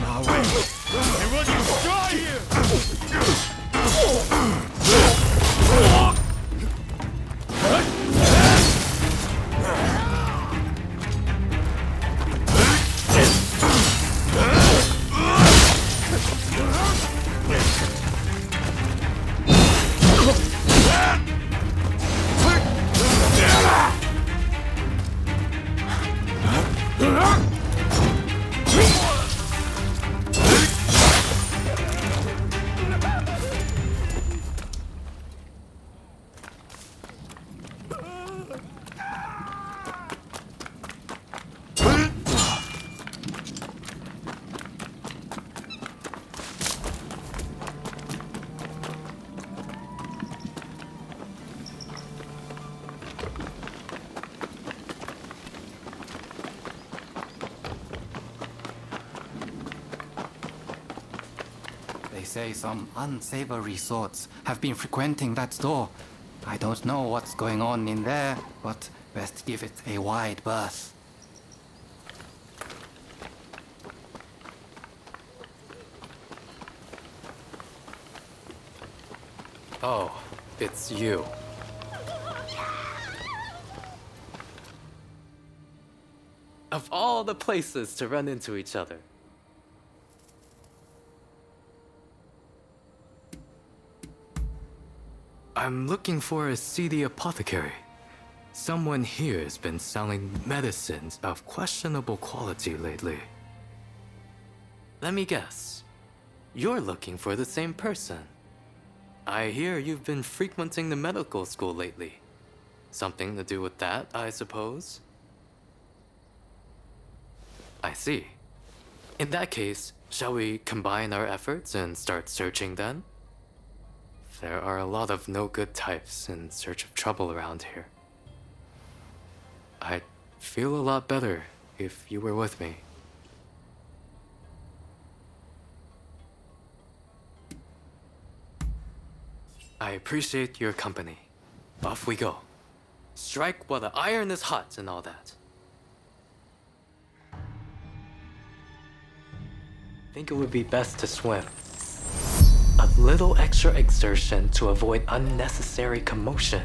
Now wait! They will destroy you! say some unsavory sorts have been frequenting that store. I don't know what's going on in there, but best give it a wide berth. Oh, it's you. Of all the places to run into each other. I'm looking for a seedy apothecary. Someone here has been selling medicines of questionable quality lately. Let me guess. You're looking for the same person. I hear you've been frequenting the medical school lately. Something to do with that, I suppose? I see. In that case, shall we combine our efforts and start searching then? There are a lot of no-good types in search of trouble around here. I'd feel a lot better if you were with me. I appreciate your company. Off we go. Strike while the iron is hot and all that. Think it would be best to swim. A little extra exertion to avoid unnecessary commotion.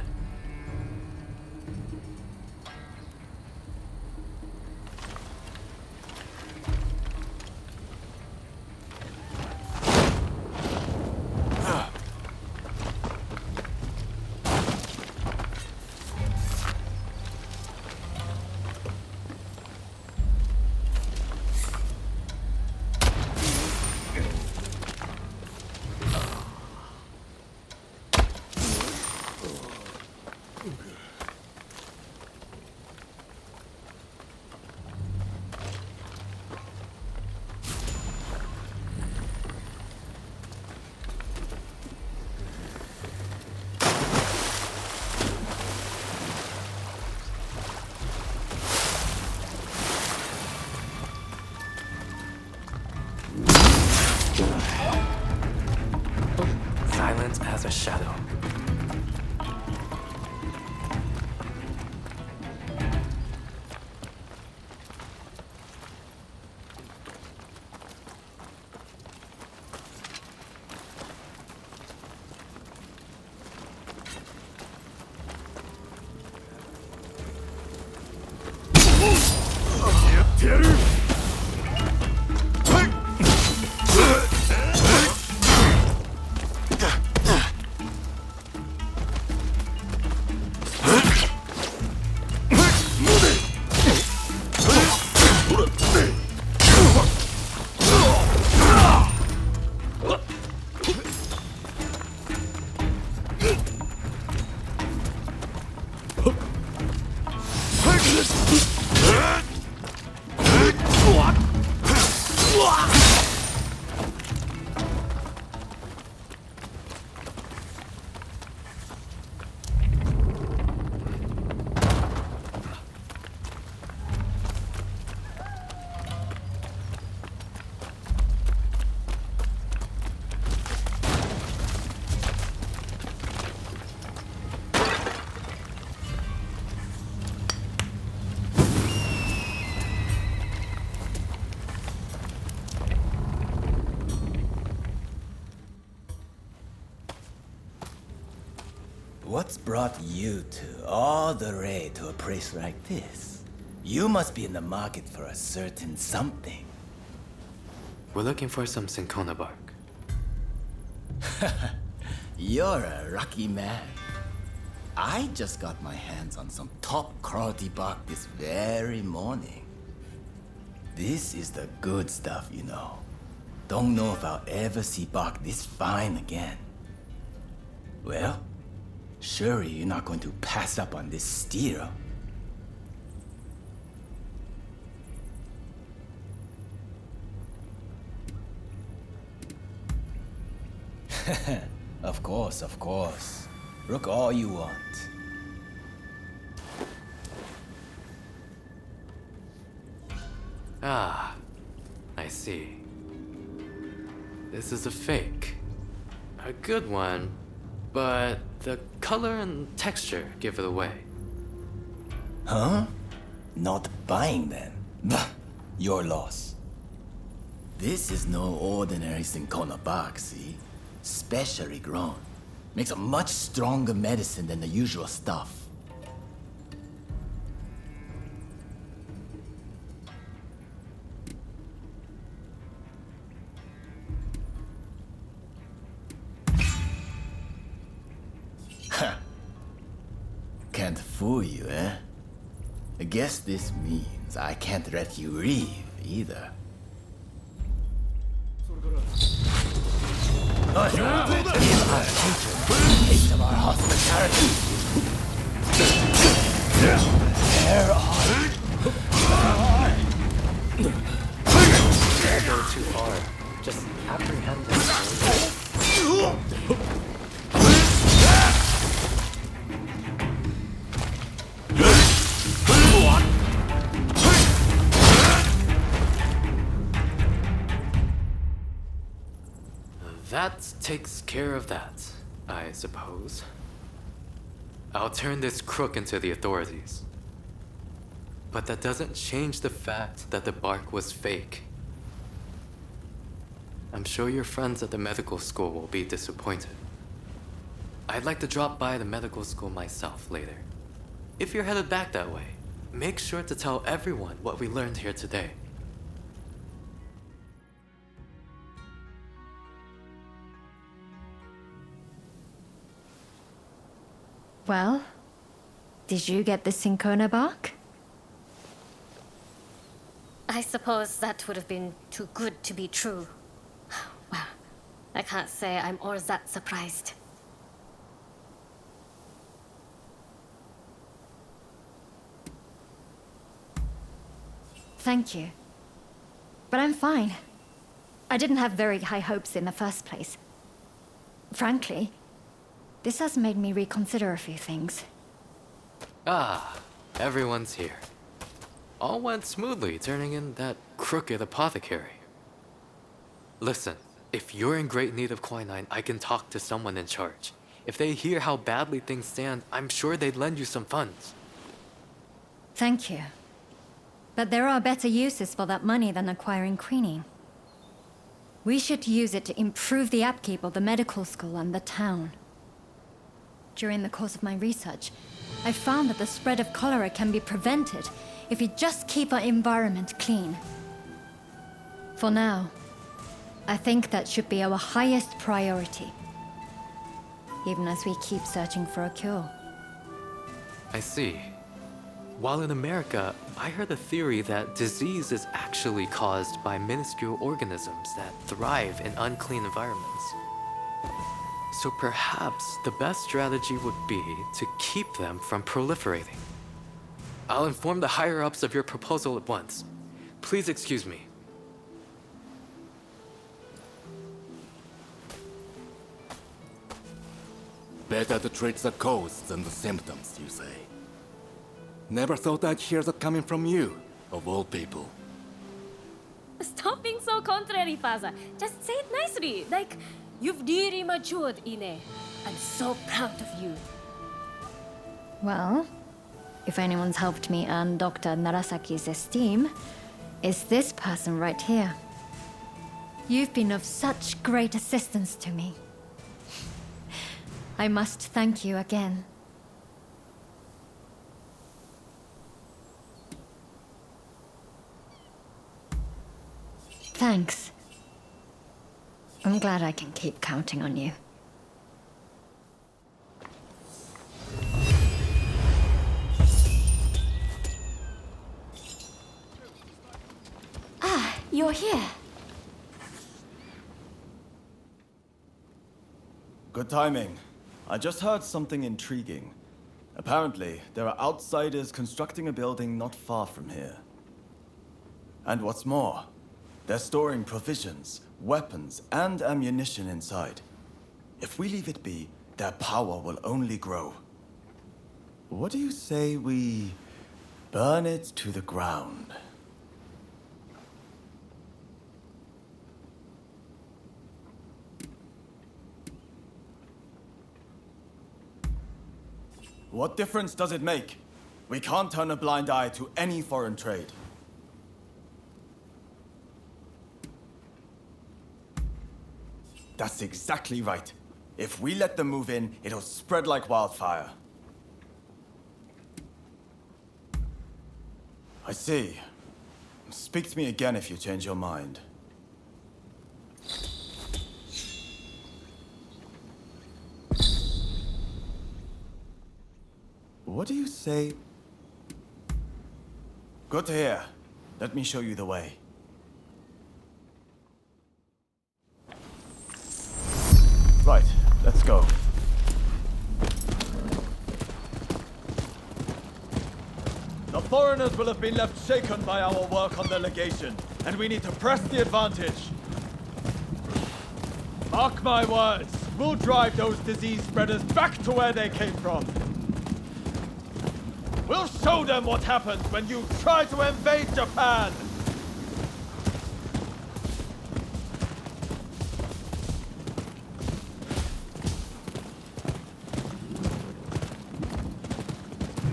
Silent as a shadow. What's brought you to all the way to a place like this? You must be in the market for a certain something. We're looking for some cinchona bark. You're a lucky man. I just got my hands on some top quality bark this very morning. This is the good stuff, you know. Don't know if I'll ever see bark this fine again. Well, surely you're not going to pass up on this steal. Of course, of course. Look all you want. Ah, I see. This is a fake. A good one, but the color and texture give it away. Huh? Not buying then? Bah, your loss. This is no ordinary cinchona bark, see? Specially grown. Makes a much stronger medicine than the usual stuff. Can't fool you, eh? I guess this means I can't let you leave, either. Give our patrons a taste of our hospitality. There Don't go too far. Just apprehend them. That takes care of that, I suppose. I'll turn this crook into the authorities. But that doesn't change the fact that the bark was fake. I'm sure your friends at the medical school will be disappointed. I'd like to drop by the medical school myself later. If you're headed back that way, make sure to tell everyone what we learned here today. Well, did you get the cinchona bark? I suppose that would have been too good to be true. Well, I can't say I'm all that surprised. Thank you. But I'm fine. I didn't have very high hopes in the first place. Frankly, this has made me reconsider a few things. Ah, everyone's here. All went smoothly turning in that crooked apothecary. Listen, if you're in great need of quinine, I can talk to someone in charge. If they hear how badly things stand, I'm sure they'd lend you some funds. Thank you. But there are better uses for that money than acquiring quinine. We should use it to improve the upkeep of the medical school and the town. During the course of my research, I found that the spread of cholera can be prevented if we just keep our environment clean. For now, I think that should be our highest priority, even as we keep searching for a cure. I see. While in America, I heard a theory that disease is actually caused by minuscule organisms that thrive in unclean environments. So perhaps the best strategy would be to keep them from proliferating. I'll inform the higher-ups of your proposal at once. Please excuse me. Better to treat the cause than the symptoms, you say? Never thought I'd hear that coming from you, of all people. Stop being so contrary, Father. Just say it nicely, like you've really matured, Ine. I'm so proud of you. Well, if anyone's helped me earn Dr. Narasaki's esteem, it's this person right here. You've been of such great assistance to me. I must thank you again. Thanks. I'm glad I can keep counting on you. Ah, you're here. Good timing. I just heard something intriguing. Apparently, there are outsiders constructing a building not far from here. And what's more, they're storing provisions, weapons, and ammunition inside. If we leave it be, their power will only grow. What do you say we burn it to the ground? What difference does it make? We can't turn a blind eye to any foreign trade. That's exactly right. If we let them move in, it'll spread like wildfire. I see. Speak to me again if you change your mind. What do you say? Good to hear. Let me show you the way. Right, let's go. The foreigners will have been left shaken by our work on the legation, and we need to press the advantage. Mark my words, we'll drive those disease spreaders back to where they came from. We'll show them what happens when you try to invade Japan!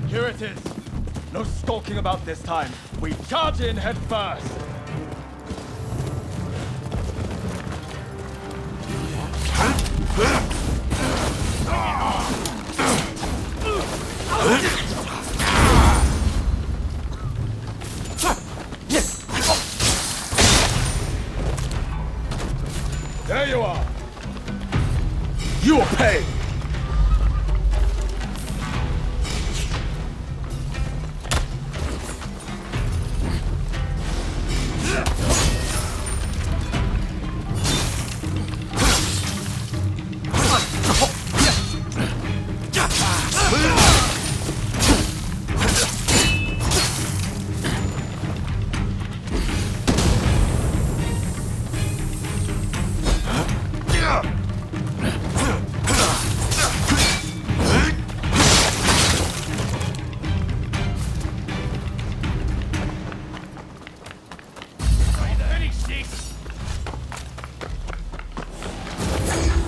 Here it is. No stalking about this time. We charge in head first. There you are. You will pay.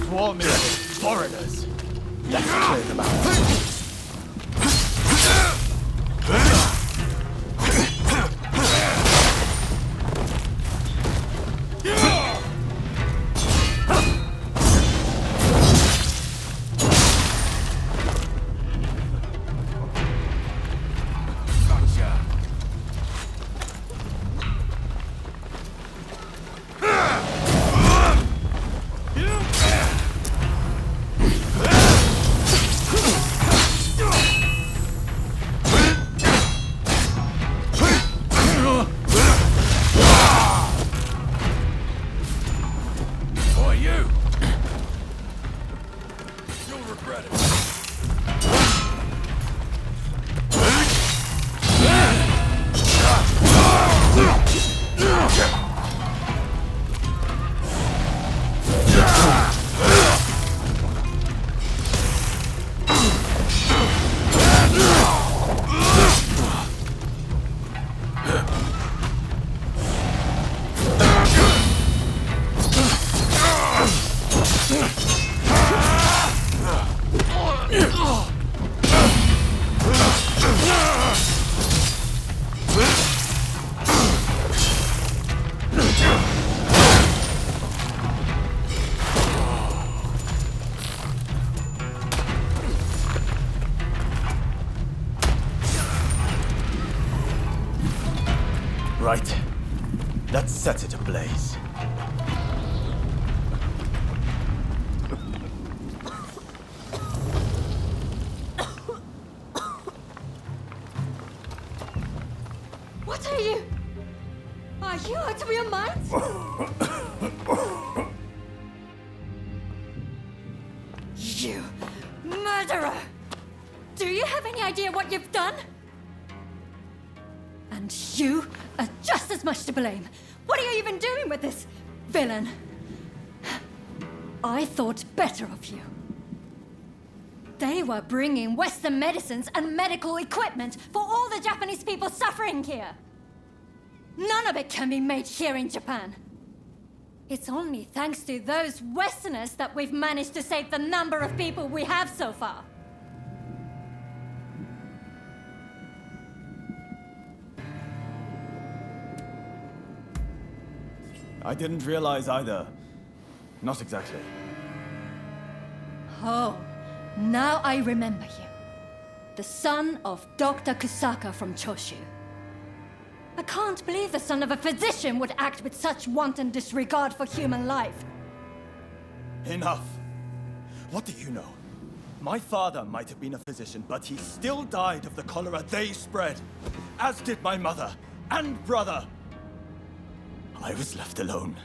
Swarming with foreigners. Let's clear them out. Right. Let's set it ablaze. What are you? Are you out of your minds? You murderer! Do you have any idea what you've done? And you are just as much to blame. What are you even doing with this villain? I thought better of you. They were bringing Western medicines and medical equipment for all the Japanese people suffering here. None of it can be made here in Japan. It's only thanks to those Westerners that we've managed to save the number of people we have so far. I didn't realize either. Not exactly. Oh, now I remember you. The son of Dr. Kusaka from Choshu. I can't believe the son of a physician would act with such wanton disregard for human life. Enough. What do you know? My father might have been a physician, but he still died of the cholera they spread. As did my mother and brother. I was left alone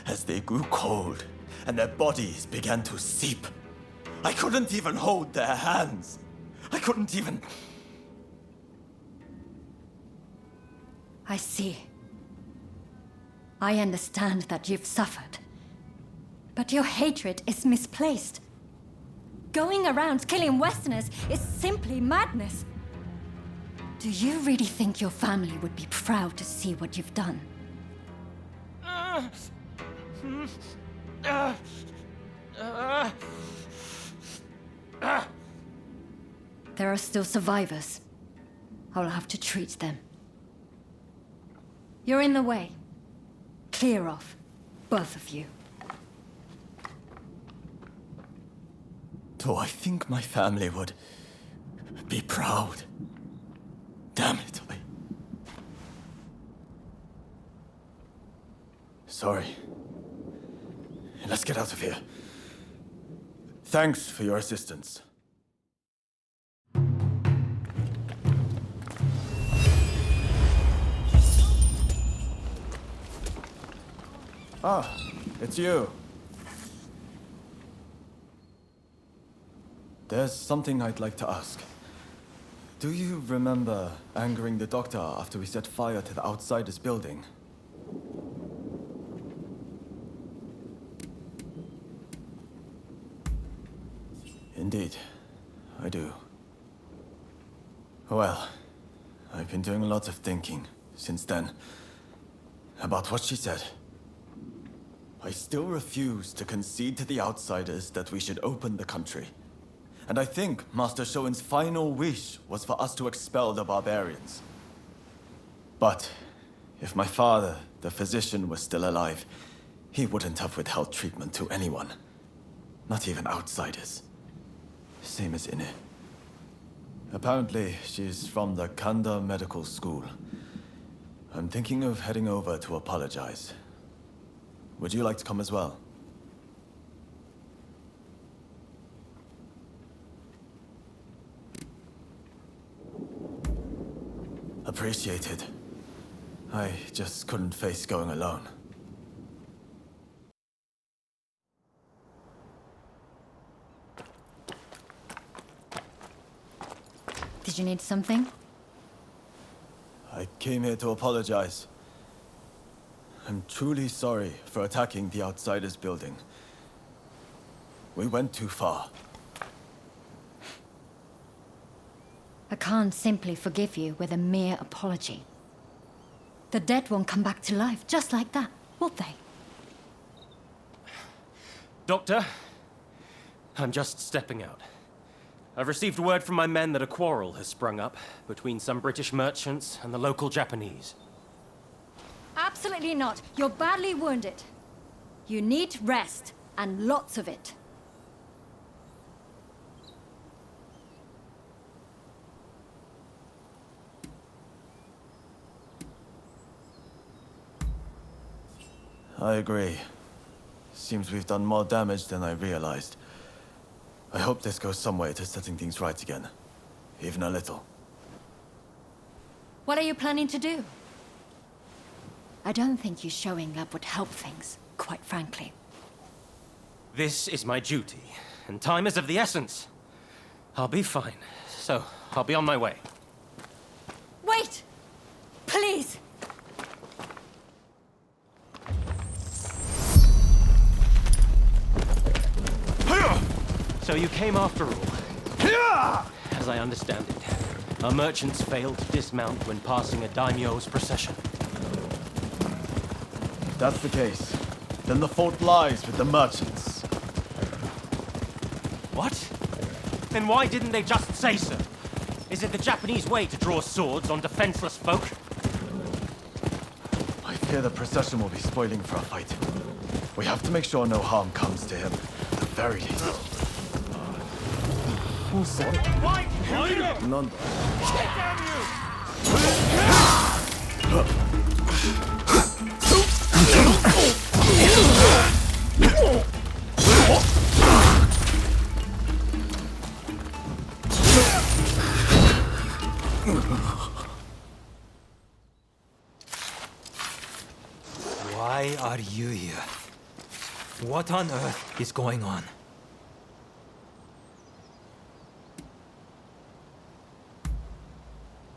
as they grew cold and their bodies began to seep. I couldn't even hold their hands. I couldn't even... I see. I understand that you've suffered. But your hatred is misplaced. Going around killing Westerners is simply madness. Do you really think your family would be proud to see what you've done? There are still survivors. I'll have to treat them. You're in the way. Clear off, both of you. Do I think my family would be proud? Damn it, Sorry. Let's get out of here. Thanks for your assistance. Ah, it's you. There's something I'd like to ask. Do you remember angering the doctor after we set fire to the Outsiders building? Indeed, I do. Well, I've been doing lots of thinking since then about what she said. I still refuse to concede to the Outsiders that we should open the country. And I think Master Shoin's final wish was for us to expel the barbarians. But if my father, the physician, was still alive, he wouldn't have withheld treatment to anyone. Not even outsiders. Same as Ine. Apparently, she's from the Kanda Medical School. I'm thinking of heading over to apologize. Would you like to come as well? Appreciated. I just couldn't face going alone. Did you need something? I came here to apologize. I'm truly sorry for attacking the Outsiders building. We went too far. I can't simply forgive you with a mere apology. The dead won't come back to life just like that, will they? Doctor, I'm just stepping out. I've received word from my men that a quarrel has sprung up between some British merchants and the local Japanese. Absolutely not. You're badly wounded. You need rest, and lots of it. I agree. Seems we've done more damage than I realized. I hope this goes some way to setting things right again. Even a little. What are you planning to do? I don't think you showing up would help things, quite frankly. This is my duty, and time is of the essence. I'll be fine, so I'll be on my way. Wait! Please! So you came after all. As I understand it, our merchants failed to dismount when passing a daimyo's procession. If that's the case, then the fault lies with the merchants. What? Then why didn't they just say so? Is it the Japanese way to draw swords on defenseless folk? I Fear the procession will be spoiling for a fight. We have to make sure no harm comes to him, at the very least. None. Why are you here? What on earth is going on?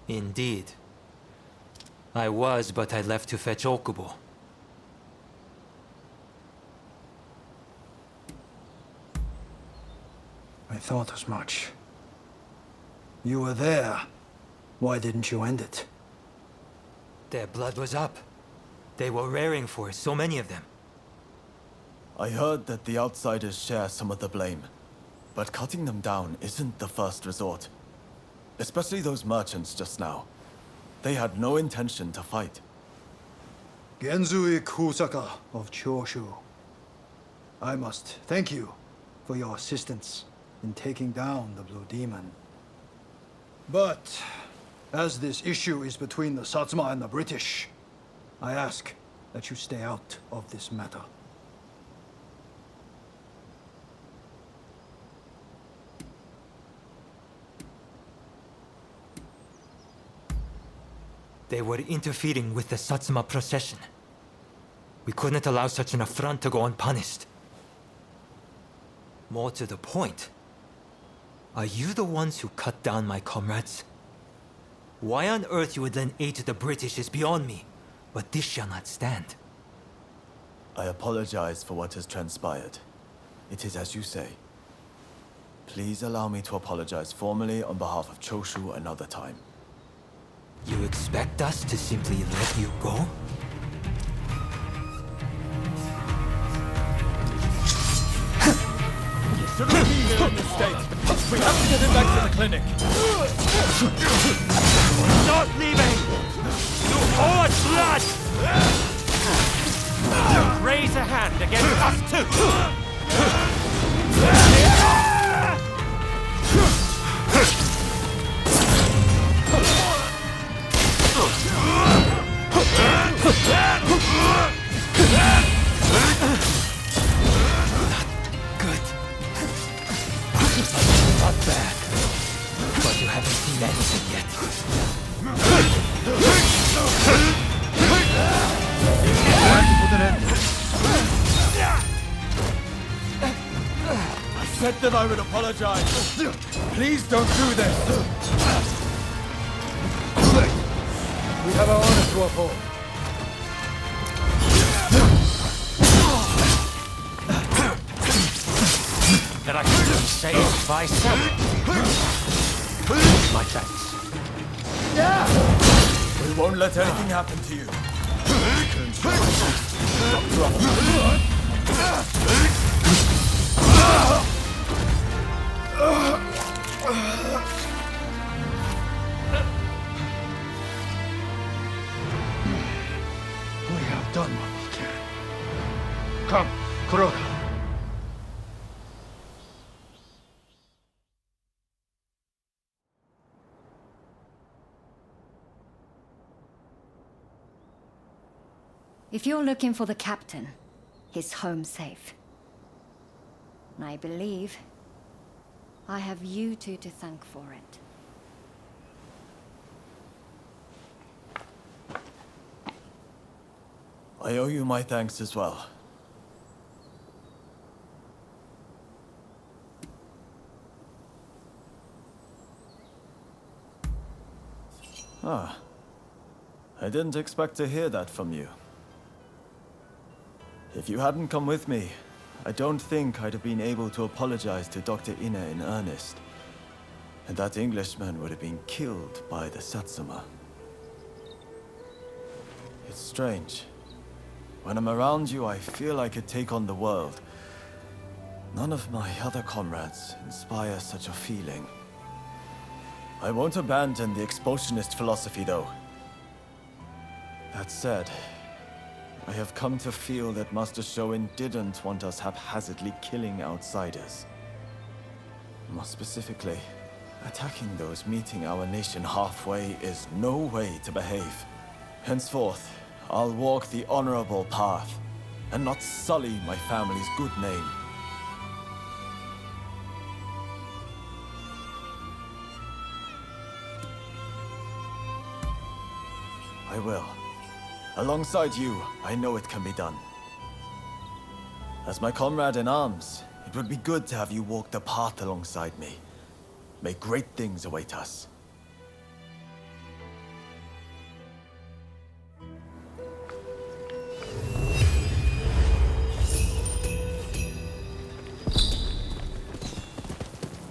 Indeed. I was, but I left to fetch Okubo. I thought as much. You were there. Why didn't you end it? Their blood was up. They were raring for it, so many of them. I heard that the outsiders share some of the blame, but cutting them down isn't the first resort. Especially those merchants just now. They had no intention to fight. Genzui Kusaka of Choshu. I must thank you for your assistance in taking down the Blue Demon. But, as this issue is between the Satsuma and the British, I ask that you stay out of this matter. They were interfering with the Satsuma procession. We couldn't allow such an affront to go unpunished. More to the point, are you the ones who cut down my comrades? Why on earth you would then aid the British is beyond me, but this shall not stand. I apologize for what has transpired. It is as you say. Please allow me to apologize formally on behalf of Choshu another time. You expect us to simply let you go? You shouldn't be here in this state. We have to get him back to the clinic. Stop leaving! You hold blood! Raise a hand against us too! Good. Not bad. But you haven't seen anything yet. I said that I would apologize. Please don't do this. We have our honor to uphold. That I could be saved by something. My thanks. We won't let anything happen to you. We have done what we can. Come, Kuroda. If you're looking for the captain, he's home safe. And I believe I have you two to thank for it. I owe you my thanks as well. Ah. I didn't expect to hear that from you. If you hadn't come with me, I don't think I'd have been able to apologize to Dr. Ine in earnest. And that Englishman would have been killed by the Satsuma. It's strange. When I'm around you, I feel I could take on the world. None of my other comrades inspire such a feeling. I won't abandon the expulsionist philosophy, though. That said, I have come to feel that Master Shoin didn't want us haphazardly killing outsiders. More specifically, attacking those meeting our nation halfway is no way to behave. Henceforth, I'll walk the honorable path, and not sully my family's good name. I will. Alongside you, I know it can be done. As my comrade in arms, it would be good to have you walk the path alongside me. May great things await us.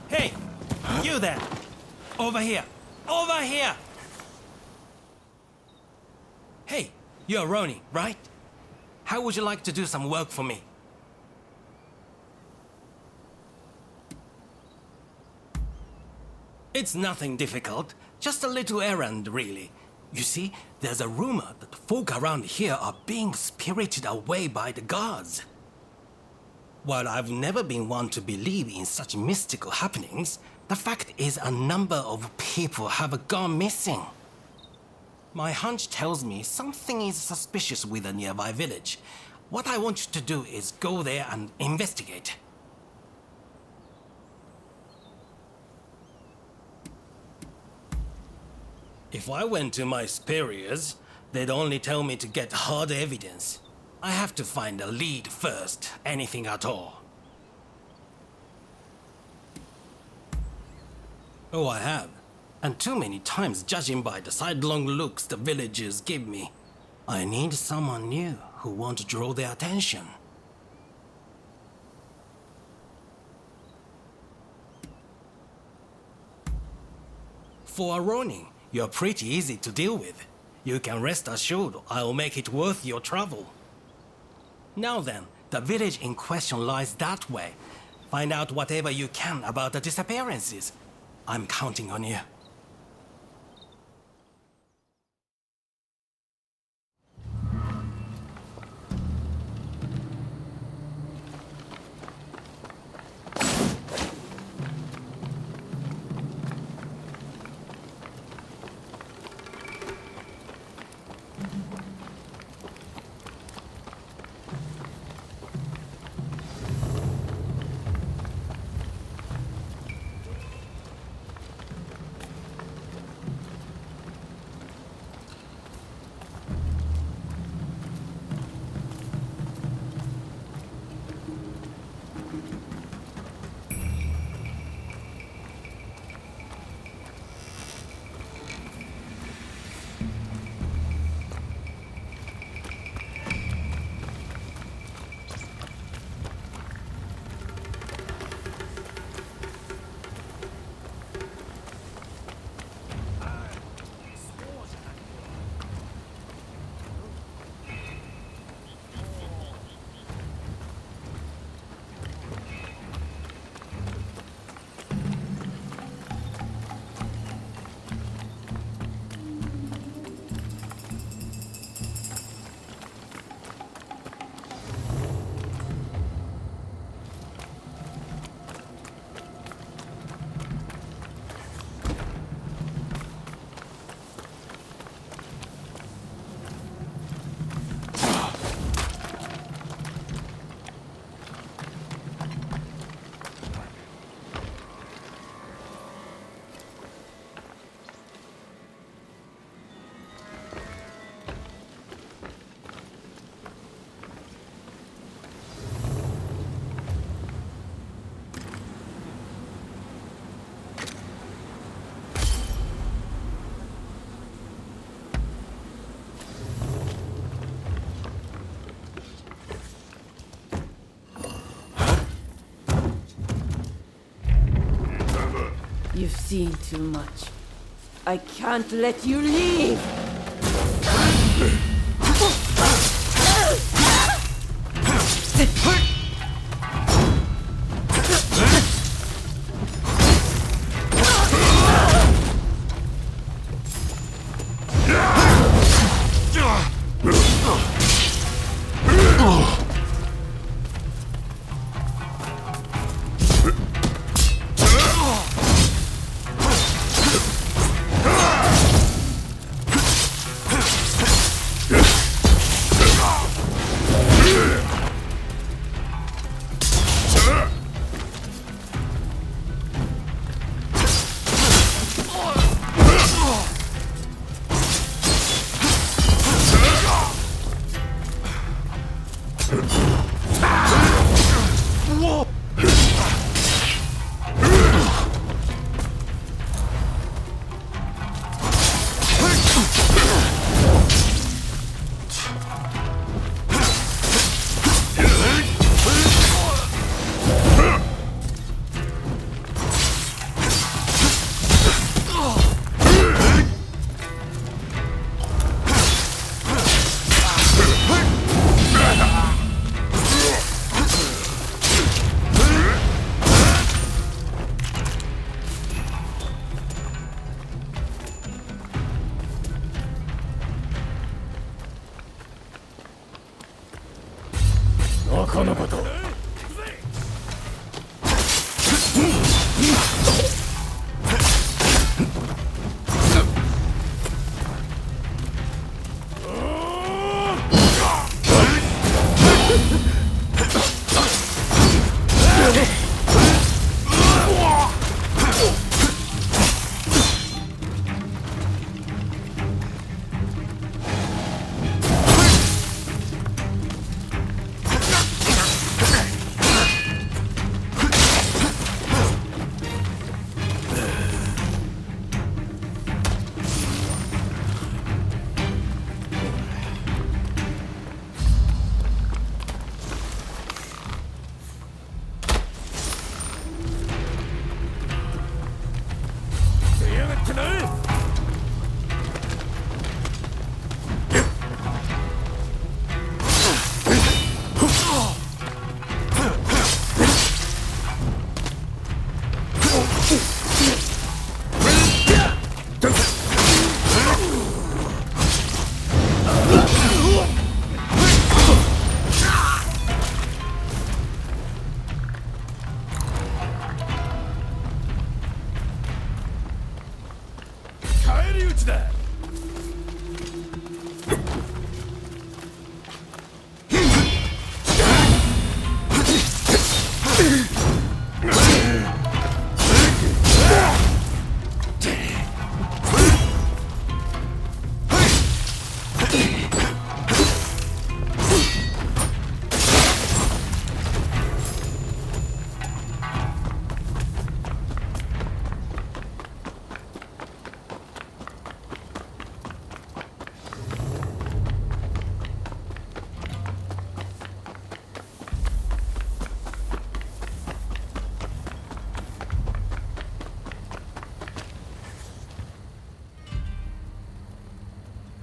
Hey! You there! Over here! Over here! Hey, you're Ronin, right? How would you like to do some work for me? It's nothing difficult, just a little errand, really. You see, there's a rumor that folk around here are being spirited away by the gods. While I've never been one to believe in such mystical happenings, the fact is a number of people have gone missing. My hunch tells me something is suspicious with a nearby village. What I want you to do is go there and investigate. If I went to my superiors, they'd only tell me to get hard evidence. I have to find a lead first, anything at all. Oh, I have. And too many times, judging by the sidelong looks the villagers give me. I need someone new who won't draw their attention. For a Ronin, you're pretty easy to deal with. You can rest assured I'll make it worth your trouble. Now then, the village in question lies that way. Find out whatever you can about the disappearances. I'm counting on you. You've seen too much. I can't let you leave!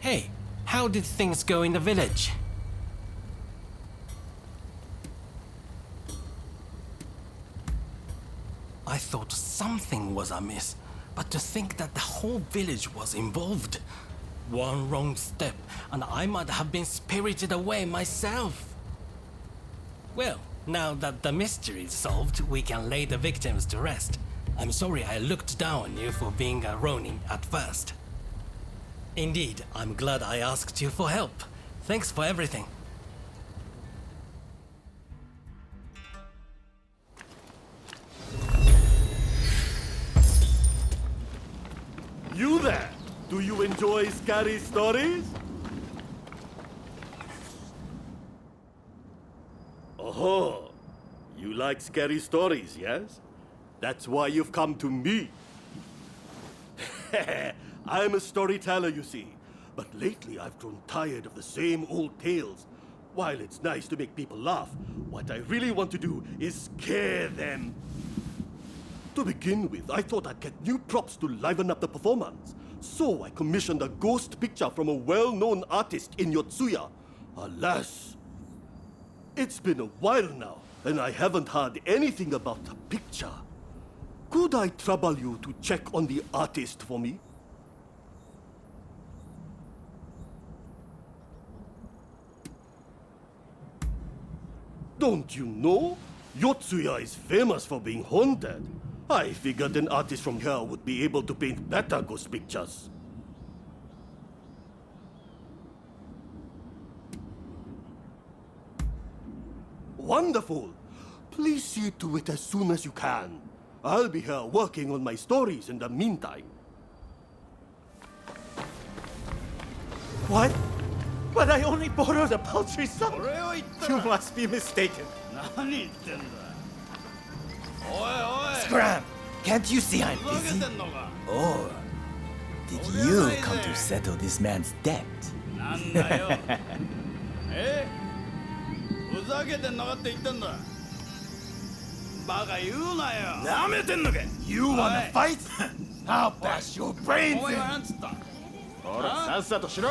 Hey, how did things go in the village? I thought something was amiss, but to think that the whole village was involved. One wrong step, and I might have been spirited away myself. Well, now that the mystery is solved, we can lay the victims to rest. I'm sorry I looked down on you for being a Ronin at first. Indeed, I'm glad I asked you for help. Thanks for everything. You there! Do you enjoy scary stories? Oh, you like scary stories, yes? That's why you've come to me. I'm a storyteller, you see. But lately I've grown tired of the same old tales. While it's nice to make people laugh, what I really want to do is scare them. To begin with, I thought I'd get new props to liven up the performance. So I commissioned a ghost picture from a well-known artist in Yotsuya. Alas, it's been a while now, and I haven't heard anything about the picture. Could I trouble you to check on the artist for me? Don't you know? Yotsuya is famous for being haunted. I figured an artist from here would be able to paint better ghost pictures. Wonderful! Please see to it as soon as you can. I'll be here working on my stories in the meantime. What? But I only borrowed a paltry sum. You must be mistaken. Scram! Can't you see I'm busy? Or did you come to settle this man's debt? ふざけてんのかって言ってんだ。バカ言うなよ。なめてんのか。You wanna fight? I'll bash your brains お前 in. はなんつった。ほら、さっさとしろ。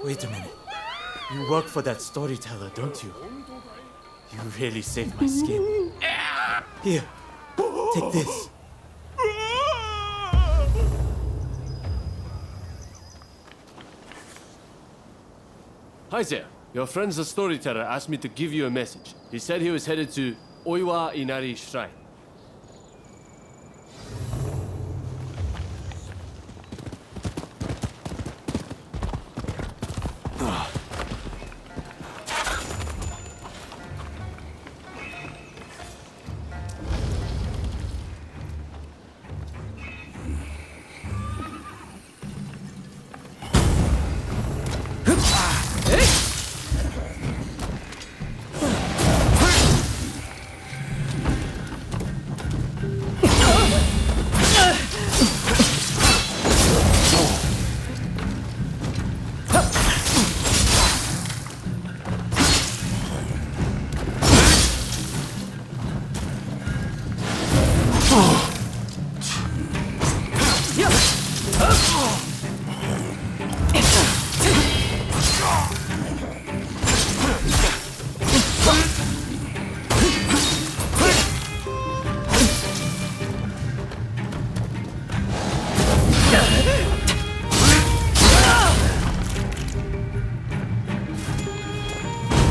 Wait a minute. You work for that storyteller, don't you? You really saved my skin. Here, take this. Hi there. Your friend the storyteller asked me to give you a message. He said he was headed to Oiwa Inari Shrine.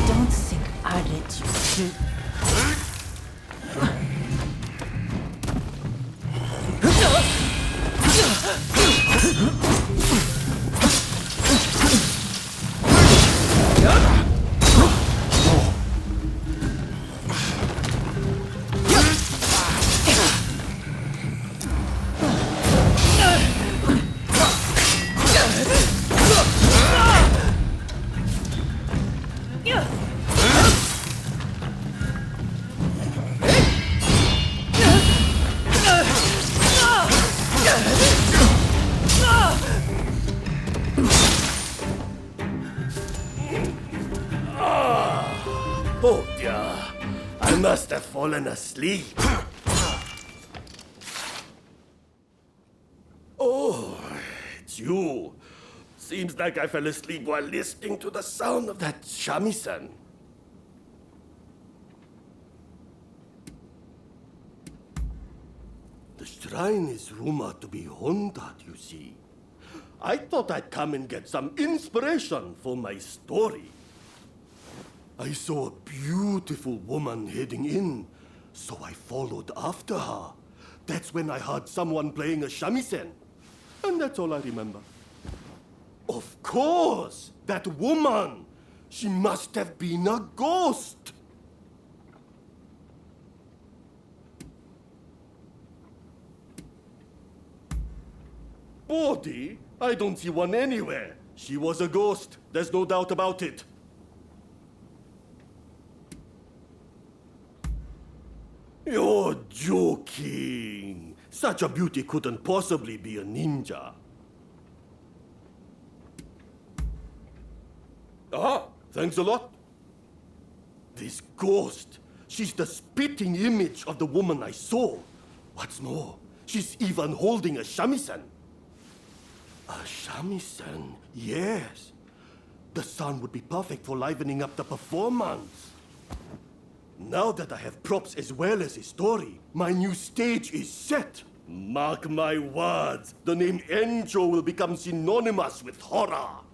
Don't think I'll let you shoot. Oh dear, I must have fallen asleep. Oh, it's you. Seems like I fell asleep while listening to the sound of that shamisen. The shrine is rumored to be haunted, you see. I thought I'd come and get some inspiration for my story. I saw a beautiful woman heading in, so I followed after her. That's when I heard someone playing a shamisen. And that's all I remember. Of course! That woman! She must have been a ghost! Body? I don't see one anywhere. She was a ghost. There's no doubt about it. You're joking. Such a beauty couldn't possibly be a ninja. Ah, thanks a lot. This ghost, she's the spitting image of the woman I saw. What's more, she's even holding a shamisen. A shamisen, yes. The sound would be perfect for livening up the performance. Now that I have props as well as a story, my new stage is set. Mark my words, the name Enjo will become synonymous with horror.